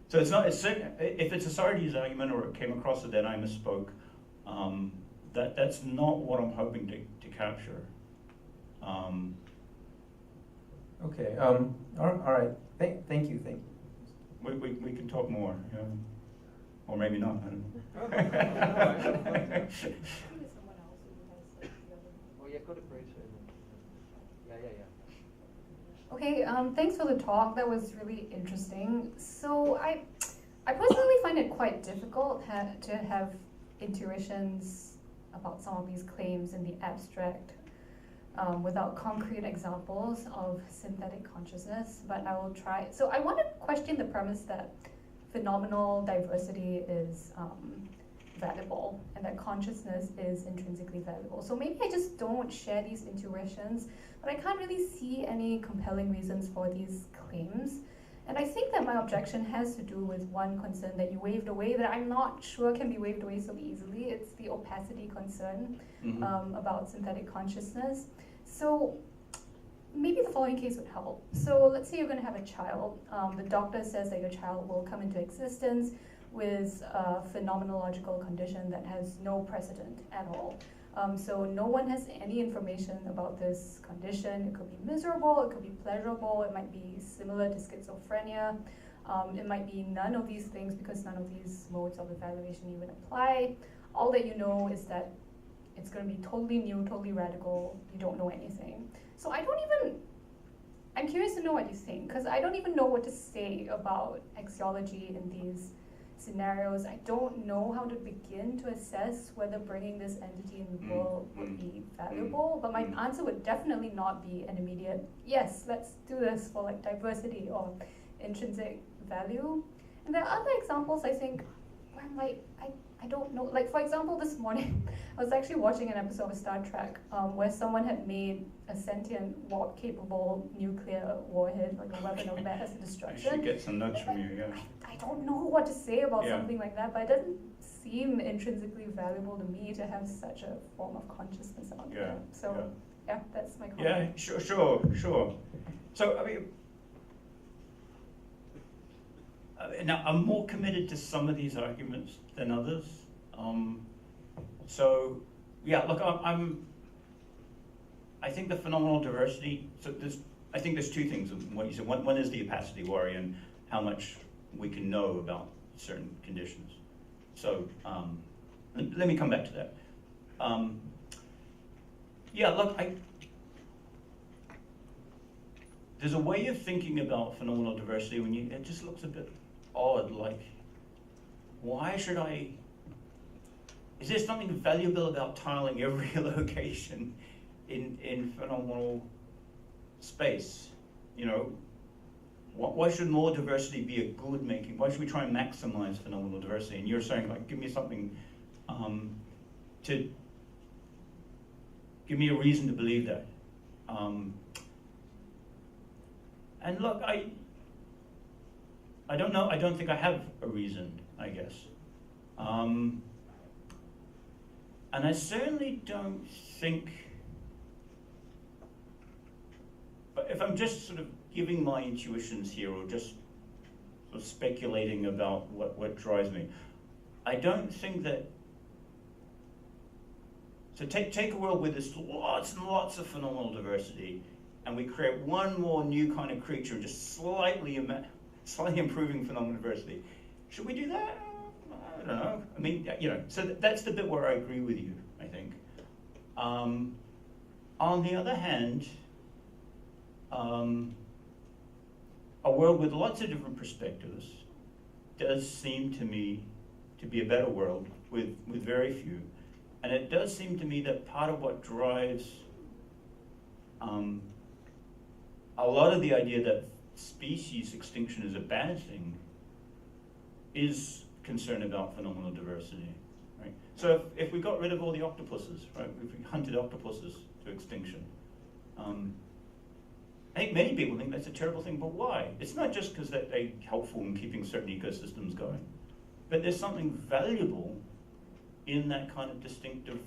So it's not, if it's a Socrates argument or it came across it, then I misspoke. That's not what I'm hoping to capture.
Okay, all right, thank you.
We can talk more, yeah. Or maybe not, I don't know.
Oh yeah, go to Grace. Yeah.
Okay, thanks for the talk. That was really interesting. So I personally find it quite difficult to have intuitions about some of these claims in the abstract without concrete examples of synthetic consciousness, but I will try. So I want to question the premise that phenomenal diversity is valuable and that consciousness is intrinsically valuable. So maybe I just don't share these intuitions, but I can't really see any compelling reasons for these claims. And I think that my objection has to do with one concern that you waved away that I'm not sure can be waved away so easily. It's the opacity concern about synthetic consciousness. So maybe the following case would help. So let's say you're going to have a child. The doctor says that your child will come into existence with a phenomenological condition that has no precedent at all. So no one has any information about this condition. It could be miserable, it could be pleasurable, it might be similar to schizophrenia. It might be none of these things because none of these modes of evaluation even apply. All that you know is that it's going to be totally new, totally radical. You don't know anything. So I'm curious to know what you think, because I don't even know what to say about axiology in these scenarios. I don't know how to begin to assess whether bringing this entity in the world would be valuable, but my answer would definitely not be an immediate, yes, let's do this for like diversity or intrinsic value. And there are other examples, I think, where I'm like, I don't know. Like, for example, this morning, I was actually watching an episode of Star Trek where someone had made a sentient, warp-capable nuclear warhead, like a weapon of mass destruction.
I should get some notes from you, yeah.
I don't know what to say about something like that, but it doesn't seem intrinsically valuable to me to have such a form of consciousness out there. So, yeah, that's my comment.
Yeah, sure. So, I mean, now, I'm more committed to some of these arguments than others. So, yeah, look, I think the phenomenal diversity, so I think there's two things in what you said. One is the opacity worry and how much we can know about certain conditions. So, let me come back to that. Yeah, look, there's a way of thinking about phenomenal diversity when it just looks a bit odd, like, why should is there something valuable about tiling every location in phenomenal space? You know, why should more diversity be a good making? Why should we try and maximize phenomenal diversity? And you're saying, like, give me something to give me a reason to believe that. And look, I don't know. I don't think I have a reason, I guess. And I certainly don't think, but if I'm just sort of giving my intuitions here or just sort of speculating about what drives me, I don't think that, so take a world where there's lots and lots of phenomenal diversity and we create one more new kind of creature, just slightly improving phenomenal diversity. Should we do that? I don't know. I mean, you know, so that's the bit where I agree with you, I think. On the other hand, a world with lots of different perspectives does seem to me to be a better world with very few. And it does seem to me that part of what drives a lot of the idea that species extinction is a bad thing concern about phenomenal diversity, right? So if we got rid of all the octopuses, right, if we hunted octopuses to extinction, I think many people think that's a terrible thing, but why? It's not just because they're helpful in keeping certain ecosystems going, but there's something valuable in that kind of distinctive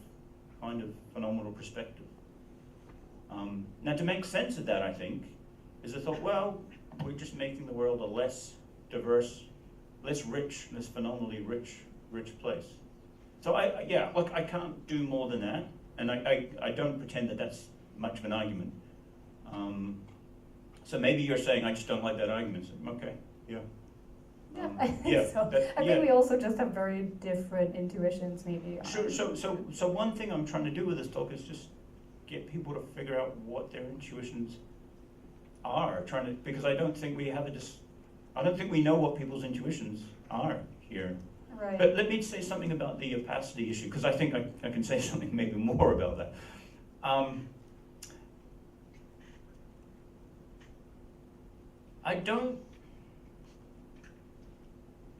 kind of phenomenal perspective. Now, to make sense of that, I think, is the thought, well, we're just making the world a less diverse, less rich, less phenomenally rich place. So look, I can't do more than that, and I don't pretend that that's much of an argument. So maybe you're saying I just don't like that argument. So, okay, yeah.
Yeah, I think so. I think we also just have very different intuitions, maybe.
Sure. So one thing I'm trying to do with this talk is just get people to figure out what their intuitions are. Because I don't think we have I don't think we know what people's intuitions are here.
Right.
But let me say something about the opacity issue, because I think I can say something maybe more about that.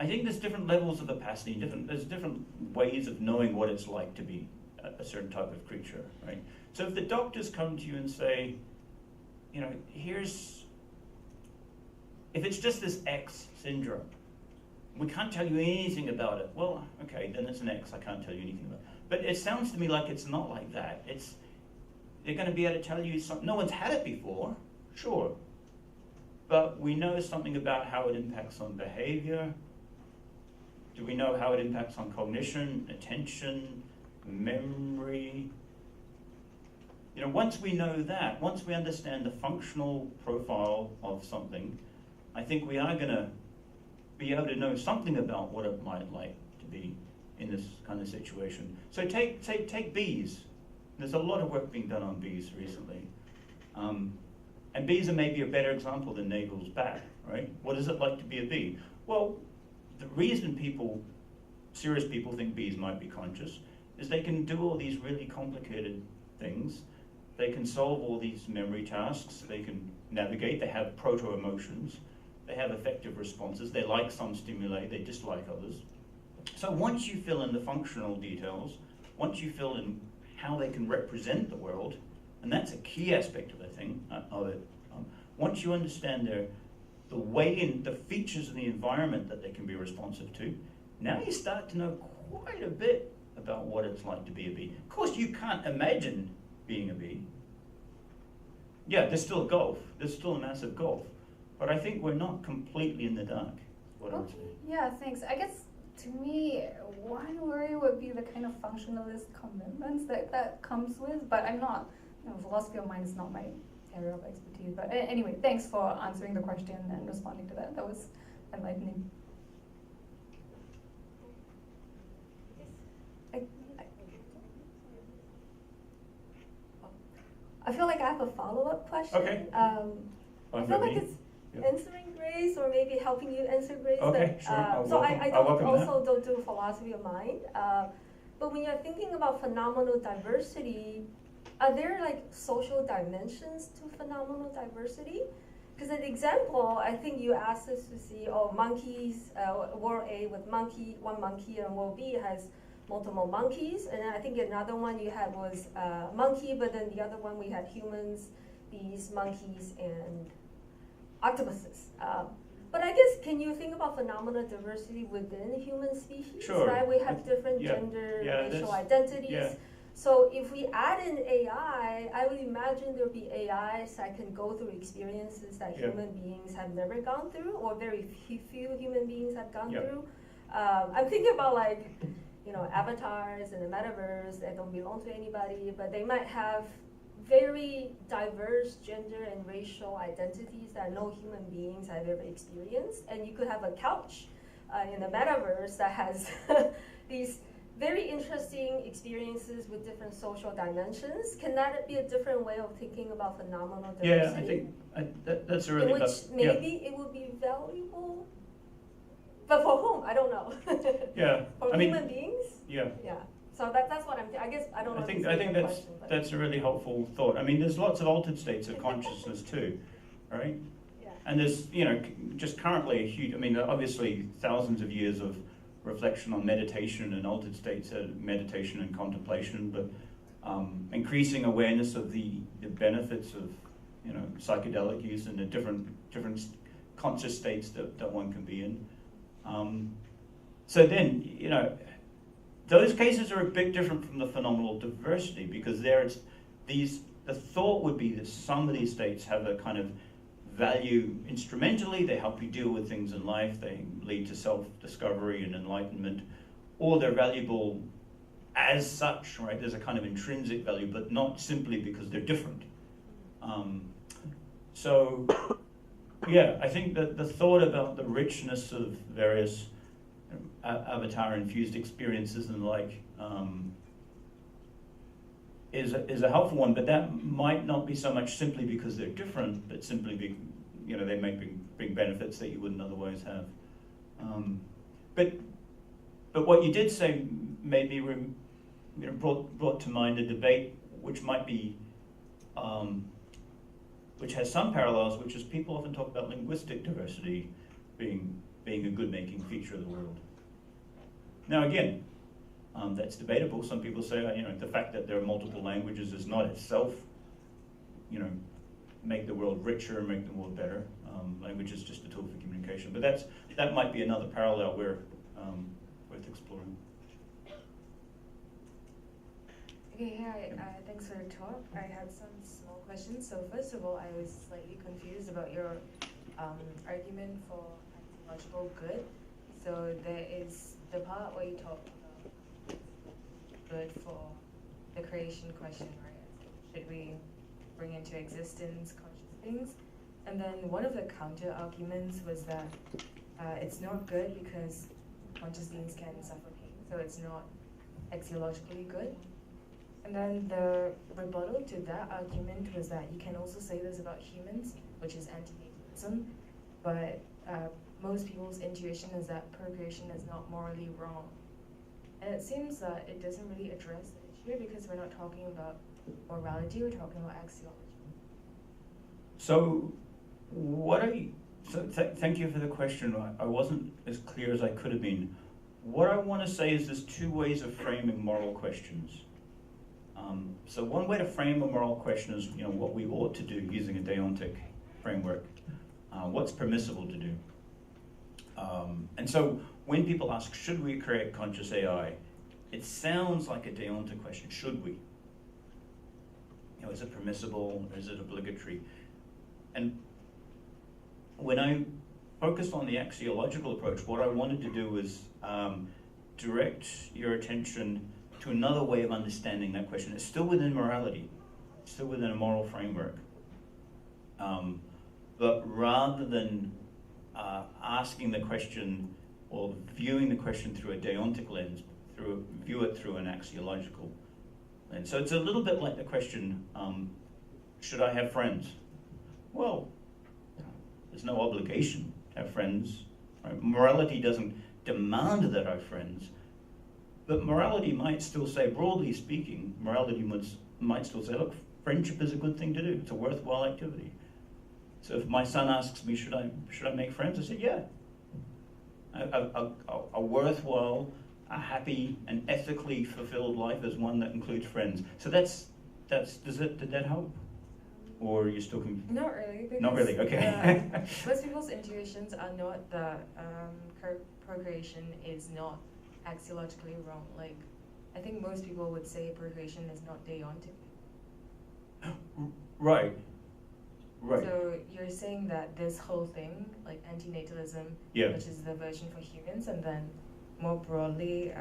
I think there's different levels of opacity, there's different ways of knowing what it's like to be a certain type of creature, right? So if the doctors come to you and say, you know, if it's just this X syndrome, we can't tell you anything about it. Well, okay, then it's an X, I can't tell you anything about it. But it sounds to me like it's not like that. They're going to be able to tell you something. No one's had it before, sure. But we know something about how it impacts on behavior. Do we know how it impacts on cognition, attention, memory? You know, once we know that, once we understand the functional profile of something, I think we are going to be able to know something about what it might like to be in this kind of situation. So take bees. There's a lot of work being done on bees recently. And bees are maybe a better example than Nagel's bat, right? What is it like to be a bee? Well, the reason serious people think bees might be conscious is they can do all these really complicated things. They can solve all these memory tasks. They can navigate. They have proto-emotions. They have effective responses. They like some stimuli. They dislike others. So once you fill in the functional details, once you fill in how they can represent the world, and that's a key aspect of it. Once you understand the way and the features of the environment that they can be responsive to, now you start to know quite a bit about what it's like to be a bee. Of course, you can't imagine being a bee. Yeah, there's still a gulf. There's still a massive gulf. But I think we're not completely in the dark.
Okay. Yeah, thanks. I guess to me, one worry would be the kind of functionalist commitments that comes with, but I'm not, philosophy of mind is not my area of expertise. But anyway, thanks for answering the question and responding to that. That was enlightening. I feel like I have a follow-up question.
Okay.
I feel like it's answering Grace, or maybe helping you answer Grace.
Okay, sure.
So I don't do philosophy of mind. But when you're thinking about phenomenal diversity, are there like social dimensions to phenomenal diversity? Because an example, I think you asked us to see, monkeys, world A with one monkey, and world B has multiple monkeys. And then I think another one you had was monkey, but then the other one we had humans, bees, monkeys, and octopuses. But I guess, can you think about phenomenal diversity within human species?
Sure.
Right? We have different gender, racial identities.
Yeah.
So if we add in AI, I would imagine there'll be AIs that can go through experiences that human beings have never gone through, or very few human beings have gone through. I'm thinking about avatars in the metaverse that don't belong to anybody, but they might have very diverse gender and racial identities that no human beings have ever experienced. And you could have a couch in the metaverse that has these very interesting experiences with different social dimensions. Can that be a different way of thinking about phenomenal diversity?
Yeah, I think that's a really...
In which maybe it would be valuable, but for whom? I don't know.
Yeah.
For human beings?
Yeah.
Yeah. So that's what I guess I don't know.
I think that's a really helpful thought. I mean, there's lots of altered states of consciousness too, right?
Yeah.
And there's, just currently a huge, obviously thousands of years of reflection on meditation and altered states of meditation and contemplation, but increasing awareness of the benefits of psychedelic use and the different conscious states that one can be in. So then, those cases are a bit different from the phenomenal diversity, because the thought would be that some of these states have a kind of value instrumentally. They help you deal with things in life, they lead to self-discovery and enlightenment, or they're valuable as such, right? There's a kind of intrinsic value, but not simply because they're different. So, yeah, I think that the thought about the richness of various avatar-infused experiences and the like is a helpful one, but that might not be so much simply because they're different, but simply they may bring benefits that you wouldn't otherwise have. But what you did say made me brought to mind a debate which might be which has some parallels, which is people often talk about linguistic diversity being a good-making feature of the world. Now again, that's debatable. Some people say, the fact that there are multiple languages is not itself, make the world richer, make the world better. Language is just a tool for communication. But that might be another parallel worth exploring.
Okay, hi, thanks for the talk. I had some small questions. So first of all, I was slightly confused about your argument for axiological good. So there is the part where you talk about good for the creation question, right? Should we bring into existence conscious things? And then one of the counter arguments was that it's not good because conscious beings can suffer pain, so it's not axiologically good. And then the rebuttal to that argument was that you can also say this about humans, which is antinatalism, but most people's intuition is that procreation is not morally wrong. And it seems that it doesn't really address the issue because we're not talking about morality, we're talking about axiology.
So thank you for the question. I wasn't as clear as I could have been. What I want to say is there's two ways of framing moral questions. So one way to frame a moral question is, what we ought to do using a deontic framework. What's permissible to do? And so when people ask, should we create conscious AI? It sounds like a deontic question. Should we? Is it permissible? Is it obligatory? And when I focused on the axiological approach, what I wanted to do was direct your attention to another way of understanding that question. It's still within morality, it's still within a moral framework. But rather than asking the question or viewing the question through a deontic lens, view it through an axiological lens. So it's a little bit like the question, should I have friends? Well, there's no obligation to have friends. Right? Morality doesn't demand that I have friends. But morality might still say, broadly speaking, morality might still say, look, friendship is a good thing to do. It's a worthwhile activity. So if my son asks me, should I make friends? I say, yeah. A worthwhile, a happy, and ethically fulfilled life is one that includes friends. So did that help? Or are you still confused?
Not really.
Not really, okay.
Most people's intuitions are not that procreation is not axiologically wrong. Like, I think most people would say procreation is not deontic.
Right.
So you're saying that this whole thing, like antinatalism, which is the version for humans, and then more broadly,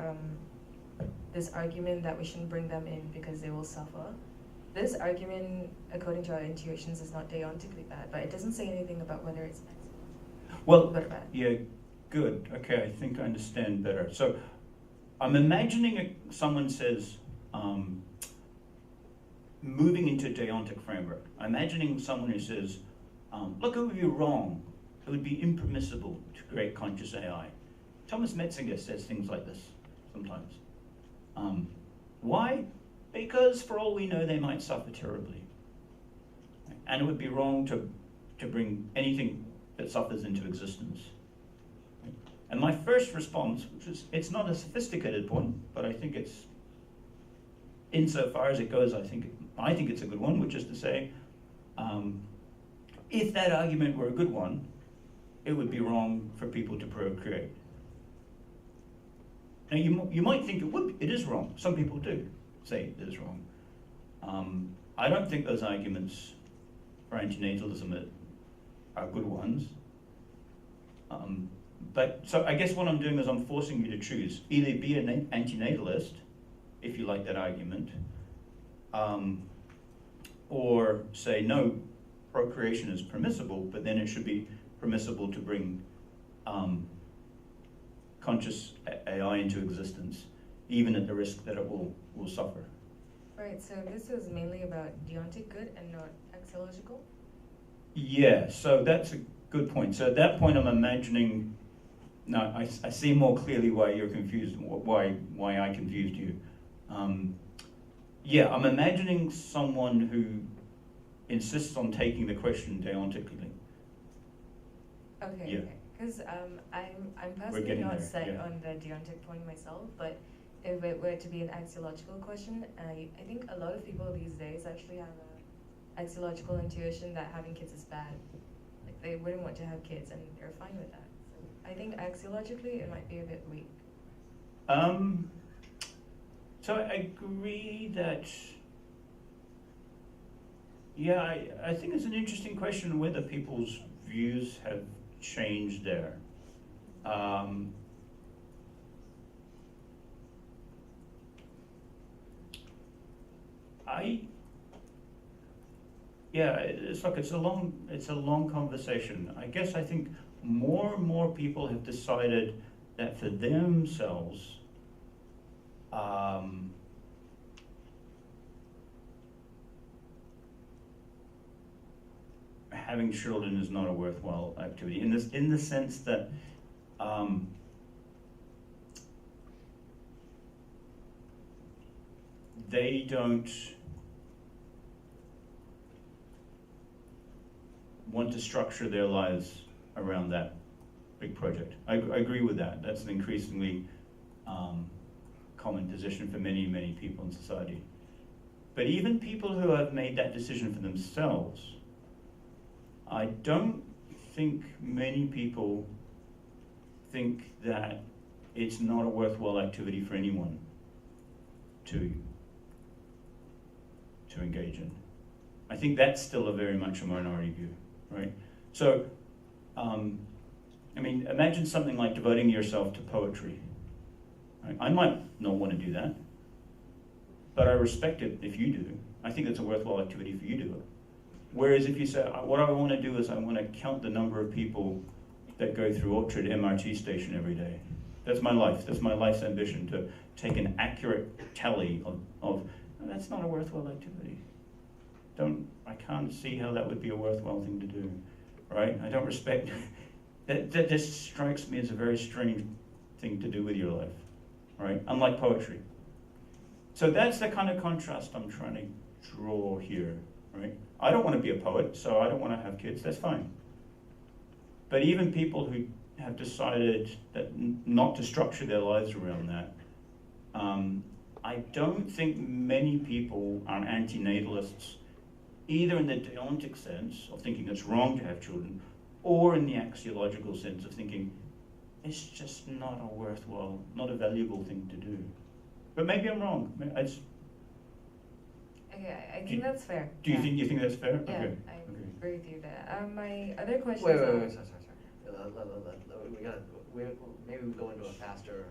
this argument that we shouldn't bring them in because they will suffer. This argument, according to our intuitions, is not deontically bad, but it doesn't say anything about whether it's
well,
good or bad.
Yeah, good. Okay, I think I understand better. So I'm imagining someone says, moving into a deontic framework, I'm imagining someone who says, look, it would be wrong. It would be impermissible to create conscious AI. Thomas Metzinger says things like this sometimes. Why? Because for all we know, they might suffer terribly. And it would be wrong to bring anything that suffers into existence. And my first response, which is, it's not a sophisticated point, but I think it's, insofar as it goes, I think it's a good one, which is to say, if that argument were a good one, it would be wrong for people to procreate. Now you might think it is wrong. Some people do say it is wrong. I don't think those arguments for antinatalism are good ones. But so I guess what I'm doing is I'm forcing you to choose. Either be an antinatalist, if you like that argument, or say no, procreation is permissible, but then it should be permissible to bring conscious AI into existence, even at the risk that it will suffer.
Right, so this is mainly about deontic good and not axiological?
Yeah, so that's a good point. So at that point I'm imagining, no, I see more clearly why you're confused, why I confused you. Yeah, I'm imagining someone who insists on taking the question deontically.
Okay,
Yeah.
because I'm
We're
personally
getting
not
there,
set
yeah.
on the deontic point myself, but if it were to be an axiological question, I think a lot of people these days actually have a axiological intuition that having kids is bad. Like they wouldn't want to have kids and they're fine with that. So I think axiologically it might be a bit weak.
So I agree that, yeah, I think it's an interesting question whether people's views have changed there. Yeah, it's a long conversation. I guess I think more and more people have decided that for themselves, having children is not a worthwhile activity in the sense that they don't want to structure their lives around that big project. I agree with that. That's an increasingly common position for many, many people in society. But even people who have made that decision for themselves, I don't think many people think that it's not a worthwhile activity for anyone to engage in. I think that's still a very much a minority view, right? So, I mean, imagine something like devoting yourself to poetry. Right? I might not want to do that, but I respect it if you do. I think it's a worthwhile activity for you to do it. Whereas if you say, what I want to do is I want to count the number of people that go through Orchard MRT station every day. That's my life. That's my life's ambition, to take an accurate tally of that's not a worthwhile activity. I can't see how that would be a worthwhile thing to do, right? I don't respect, that just strikes me as a very strange thing to do with your life, right? Unlike poetry. So that's the kind of contrast I'm trying to draw here, right? I don't want to be a poet, so I don't want to have kids, that's fine. But even people who have decided that not to structure their lives around that, I don't think many people are antinatalists, either in the deontic sense of thinking it's wrong to have children, or in the axiological sense of thinking it's just not a worthwhile, not a valuable thing to do. But maybe I'm wrong.
Okay, I think that's fair.
Do you think that's fair?
Yeah,
Okay.
I agree with you there. My other question
Wait,
is...
sorry. Maybe we go into a faster.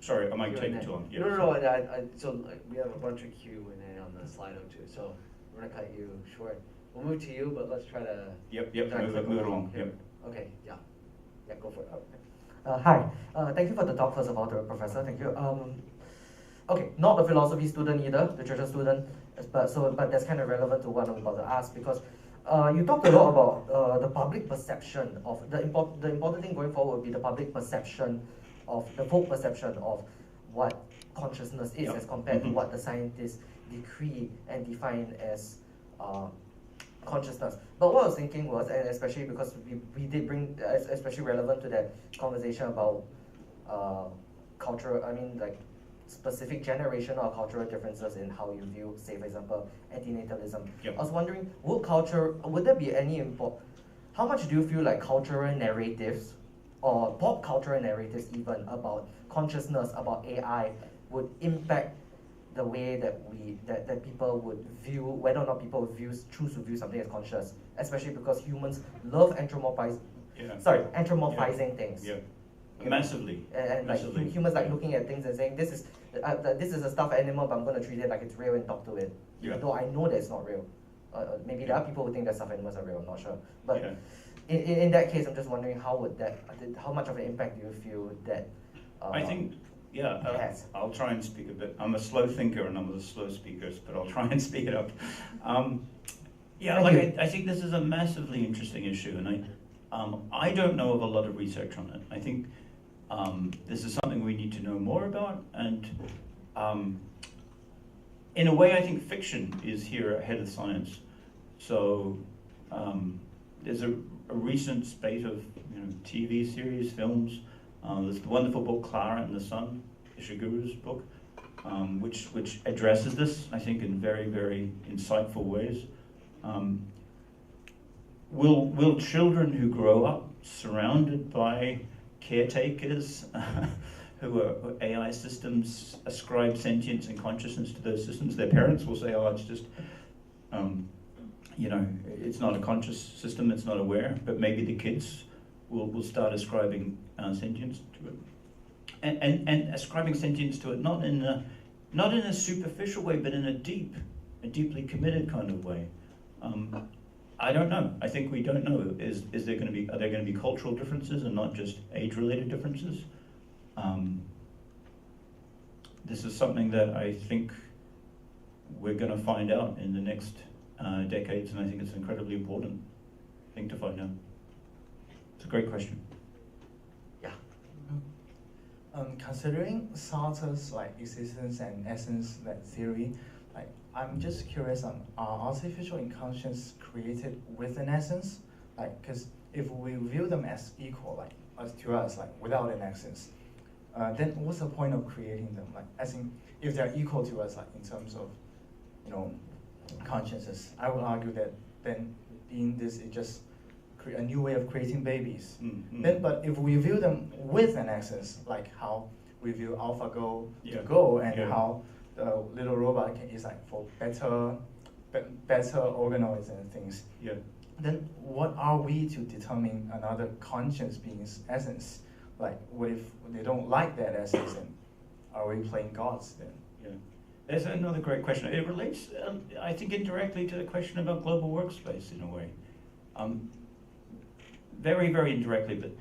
Sorry, I might
Q&A.
take too long. Yeah.
No, so we have a bunch of Q&A on the Slido too, so we're gonna cut you short. We'll move to you, but let's try to.
Yep, move it along. Yep.
Okay, yeah, go for it.
Hi, thank you for the talk, first of all, Professor, thank you. Okay, not a philosophy student either, literature student, but that's kind of relevant to what I'm about to ask, because you talked a lot about the public perception of, the important thing going forward would be the public perception of, the folk perception of what consciousness is, as compared to what the scientists decree and define as consciousness. But what I was thinking was, and especially because we did bring, especially relevant to that conversation about cultural, I mean like specific generational or cultural differences in how you view, say for example, antinatalism.
Yep.
I was wondering, would there be any how much do you feel like cultural narratives or pop cultural narratives even about consciousness, about AI would impact the way that people would view, whether or not people choose to view something as conscious, especially because humans love anthropomorphizing things.
Yeah. Massively.
And
Massively.
like humans like looking at things and saying this is a stuffed animal, but I'm going to treat it like it's real and talk to it, even though I know that it's not real. Maybe there are people who think that stuffed animals are real. I'm not sure, but in that case, I'm just wondering how much of an impact do you feel that?
I think. I'll try and speak a bit. I'm a slow thinker and I'm one of the slow speakers, but I'll try and speak it up. I think this is a massively interesting issue, and I don't know of a lot of research on it. I think this is something we need to know more about, and in a way, I think fiction is here ahead of science. So there's a recent spate of TV series, films. There's the wonderful book Clara and the Sun, Ishiguro's book, which addresses this, I think, in very, very insightful ways. Will children who grow up surrounded by caretakers who are AI systems ascribe sentience and consciousness to those systems? Their parents will say, "Oh, it's just, it's not a conscious system; it's not aware." But maybe the kids will start ascribing sentience to it, and ascribing sentience to it not in a superficial way, but in a deeply committed kind of way. I don't know. I think we don't know. Are there going to be cultural differences and not just age-related differences? This is something that I think we're going to find out in the next decades, and I think it's an incredibly important thing to find out. It's a great question.
Yeah.
Considering Sartre's existence and essence theory, I'm just curious on, are artificial intelligence created with an essence? Because if we view them as equal, to us, without an essence, then what's the point of creating them? As in, if they're equal to us, in terms of, consciousness, I would argue that then being this is just a new way of creating babies.
Mm-hmm.
But if we view them with an essence, like how we view AlphaGo to Go, and how the little robot is for better organoids and things.
Yeah.
Then what are we to determine another conscious being's essence? What if they don't like that essence, and are we playing gods then?
Yeah. There's another great question. It relates, I think, indirectly to the question about global workspace in a way. Very, very indirectly, but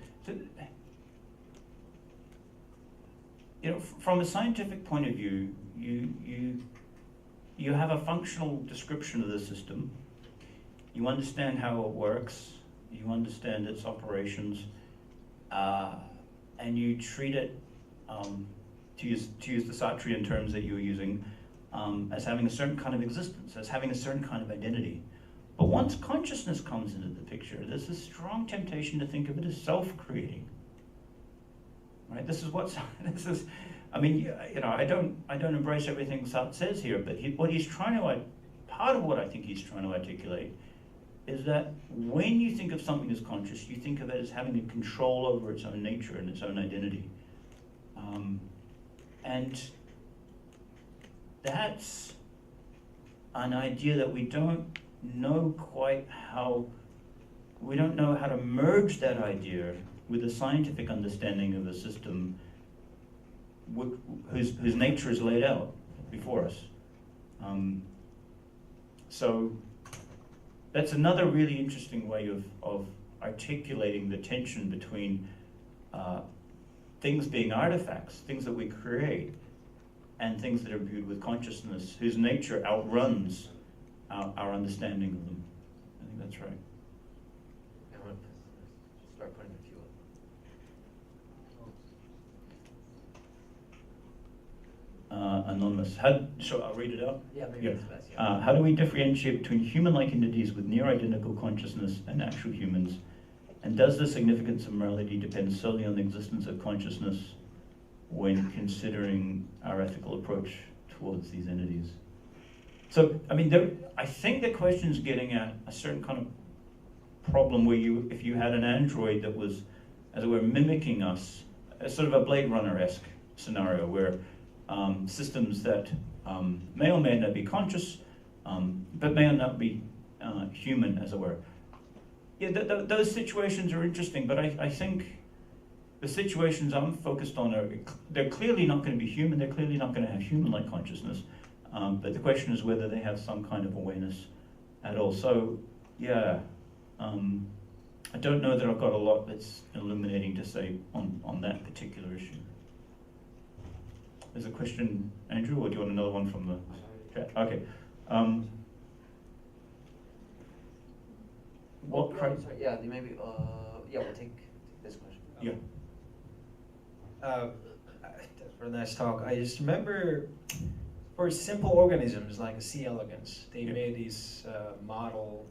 from a scientific point of view, you have a functional description of the system. You understand how it works. You understand its operations, and you treat it, to use the Sartrean terms that you were using, as having a certain kind of existence, as having a certain kind of identity. But once consciousness comes into the picture, there's a strong temptation to think of it as self-creating. Right? I don't embrace everything Sartre says here, but part of what I think he's trying to articulate is that when you think of something as conscious, you think of it as having a control over its own nature and its own identity. And that's an idea that we don't know how to merge that idea with a scientific understanding of a system whose nature is laid out before us. So that's another really interesting way of articulating the tension between things being artifacts, things that we create, and things that are viewed with consciousness, whose nature outruns our understanding of them. I think that's right.
Start putting a few up.
Anonymous. I'll read it out.
Yeah, maybe it's best.
How do we differentiate between human-like entities with near-identical consciousness and actual humans? And does the significance of morality depend solely on the existence of consciousness when considering our ethical approach towards these entities. So, I mean, I think the question's getting at a certain kind of problem where if you had an android that was, as it were, mimicking us, a sort of a Blade Runner-esque scenario where systems that may or may not be conscious, but may not be human, as it were. Yeah, those situations are interesting, but I think the situations I'm focused on they're clearly not going to be human, they're clearly not going to have human-like consciousness, but the question is whether they have some kind of awareness at all. So, yeah, I don't know that I've got a lot that's illuminating to say on that particular issue. There's a question, Andrew, or do you want another one from the chat? Okay.
Yeah, maybe. Yeah, we'll take this question.
Yeah.
That's a very nice talk. I just remember for simple organisms like C. elegans, they made this model,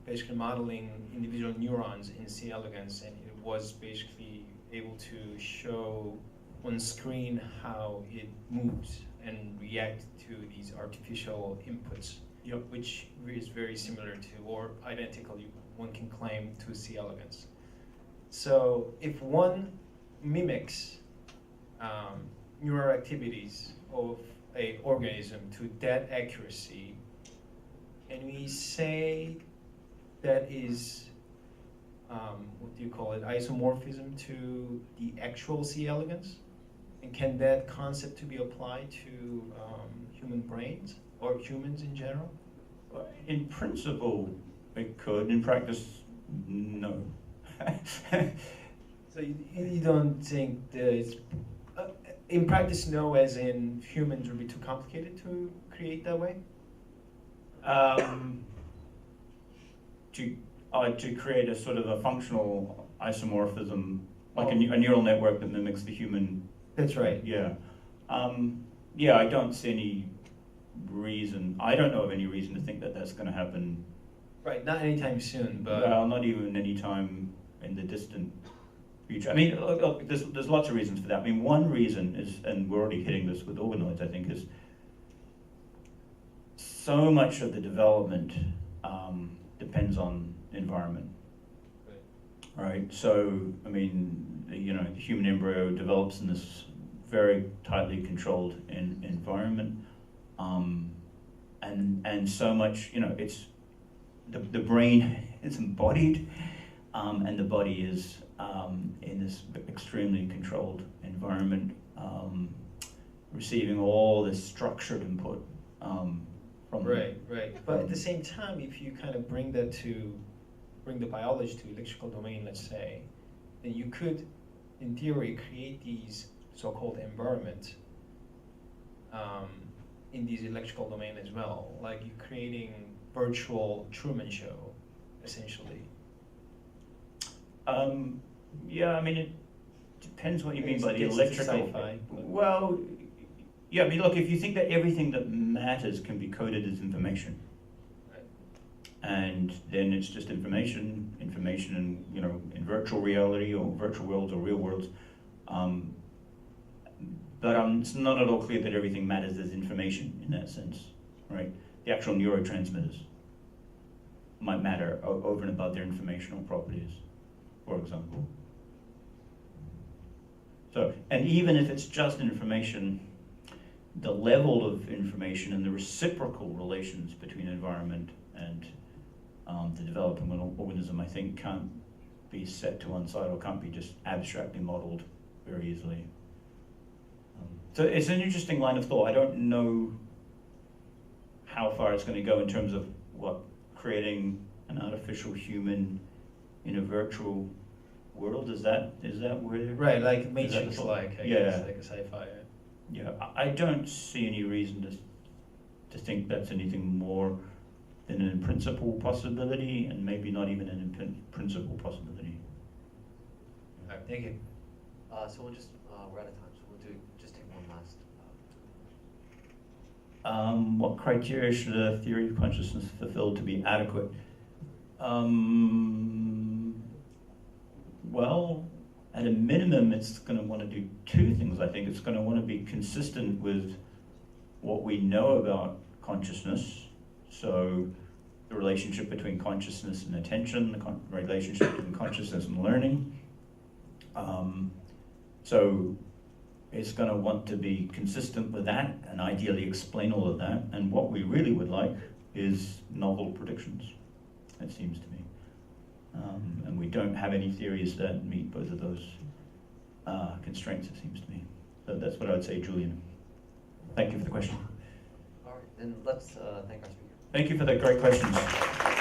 basically modeling individual neurons in C. elegans, and it was basically able to show on screen how it moves and react to these artificial inputs, which is very similar to, or identical, one can claim, to C. elegans. So if one mimics neural activities of an organism to that accuracy, and we say that is, what do you call it, isomorphism to the actual C. elegans? And can that concept to be applied to human brains or humans in general?
In principle, it could. In practice, no.
So you don't think that it's, in practice, no, as in humans would be too complicated to create that way?
To create a sort of a functional isomorphism, like a neural network that mimics the human.
That's right.
Yeah. Yeah, I don't see any reason. I don't know of any reason to think that that's going to happen.
Right, not anytime soon, but...
Well, not even any time in the distant future. I mean, look, there's lots of reasons for that. I mean, one reason is, and we're already hitting this with organoids, I think, is so much of the development depends on environment. Right. So, I mean, the human embryo develops in this very tightly controlled environment, and so much, it's the brain is embodied, and the body is in this extremely controlled environment, receiving all this structured input from
right. But at the same time, if you kind of bring the biology to electrical domain, let's say, then you could, in theory, create these so-called environments in these electrical domain as well. Like you're creating virtual Truman Show, essentially.
Yeah, I mean, it depends what you mean by the electrical.
Sci-fi.
Well, yeah, I mean, look, if you think that everything that matters can be coded as information, and then it's just information in virtual reality or virtual worlds or real worlds. But it's not at all clear that everything matters as information in that sense, right? The actual neurotransmitters might matter over and above their informational properties, for example. So, and even if it's just information, the level of information and the reciprocal relations between environment and the developing organism, I think, can't be set to one side or can't be just abstractly modeled very easily. So it's an interesting line of thought. I don't know how far it's going to go in terms of creating an artificial human in a virtual world. Is that where?
Right, like Matrix-like, I guess, like a sci-fi.
Yeah, I don't see any reason to think that's anything more than an in-principle possibility, and maybe not even an in-principle possibility.
All right, thank you.
So we'll just, we're out of time, so we'll just take one last.
What criteria should a theory of consciousness fulfill to be adequate? Well, at a minimum, it's going to want to do two things, I think. It's going to want to be consistent with what we know about consciousness. So the relationship between consciousness and attention, the relationship between consciousness and learning. So it's going to want to be consistent with that and ideally explain all of that. And what we really would like is novel predictions, it seems to me. And we don't have any theories that meet both of those constraints, it seems to me. So that's what I would say, Julian. Thank you for the question.
All right, then let's thank our speaker.
Thank you for the great questions.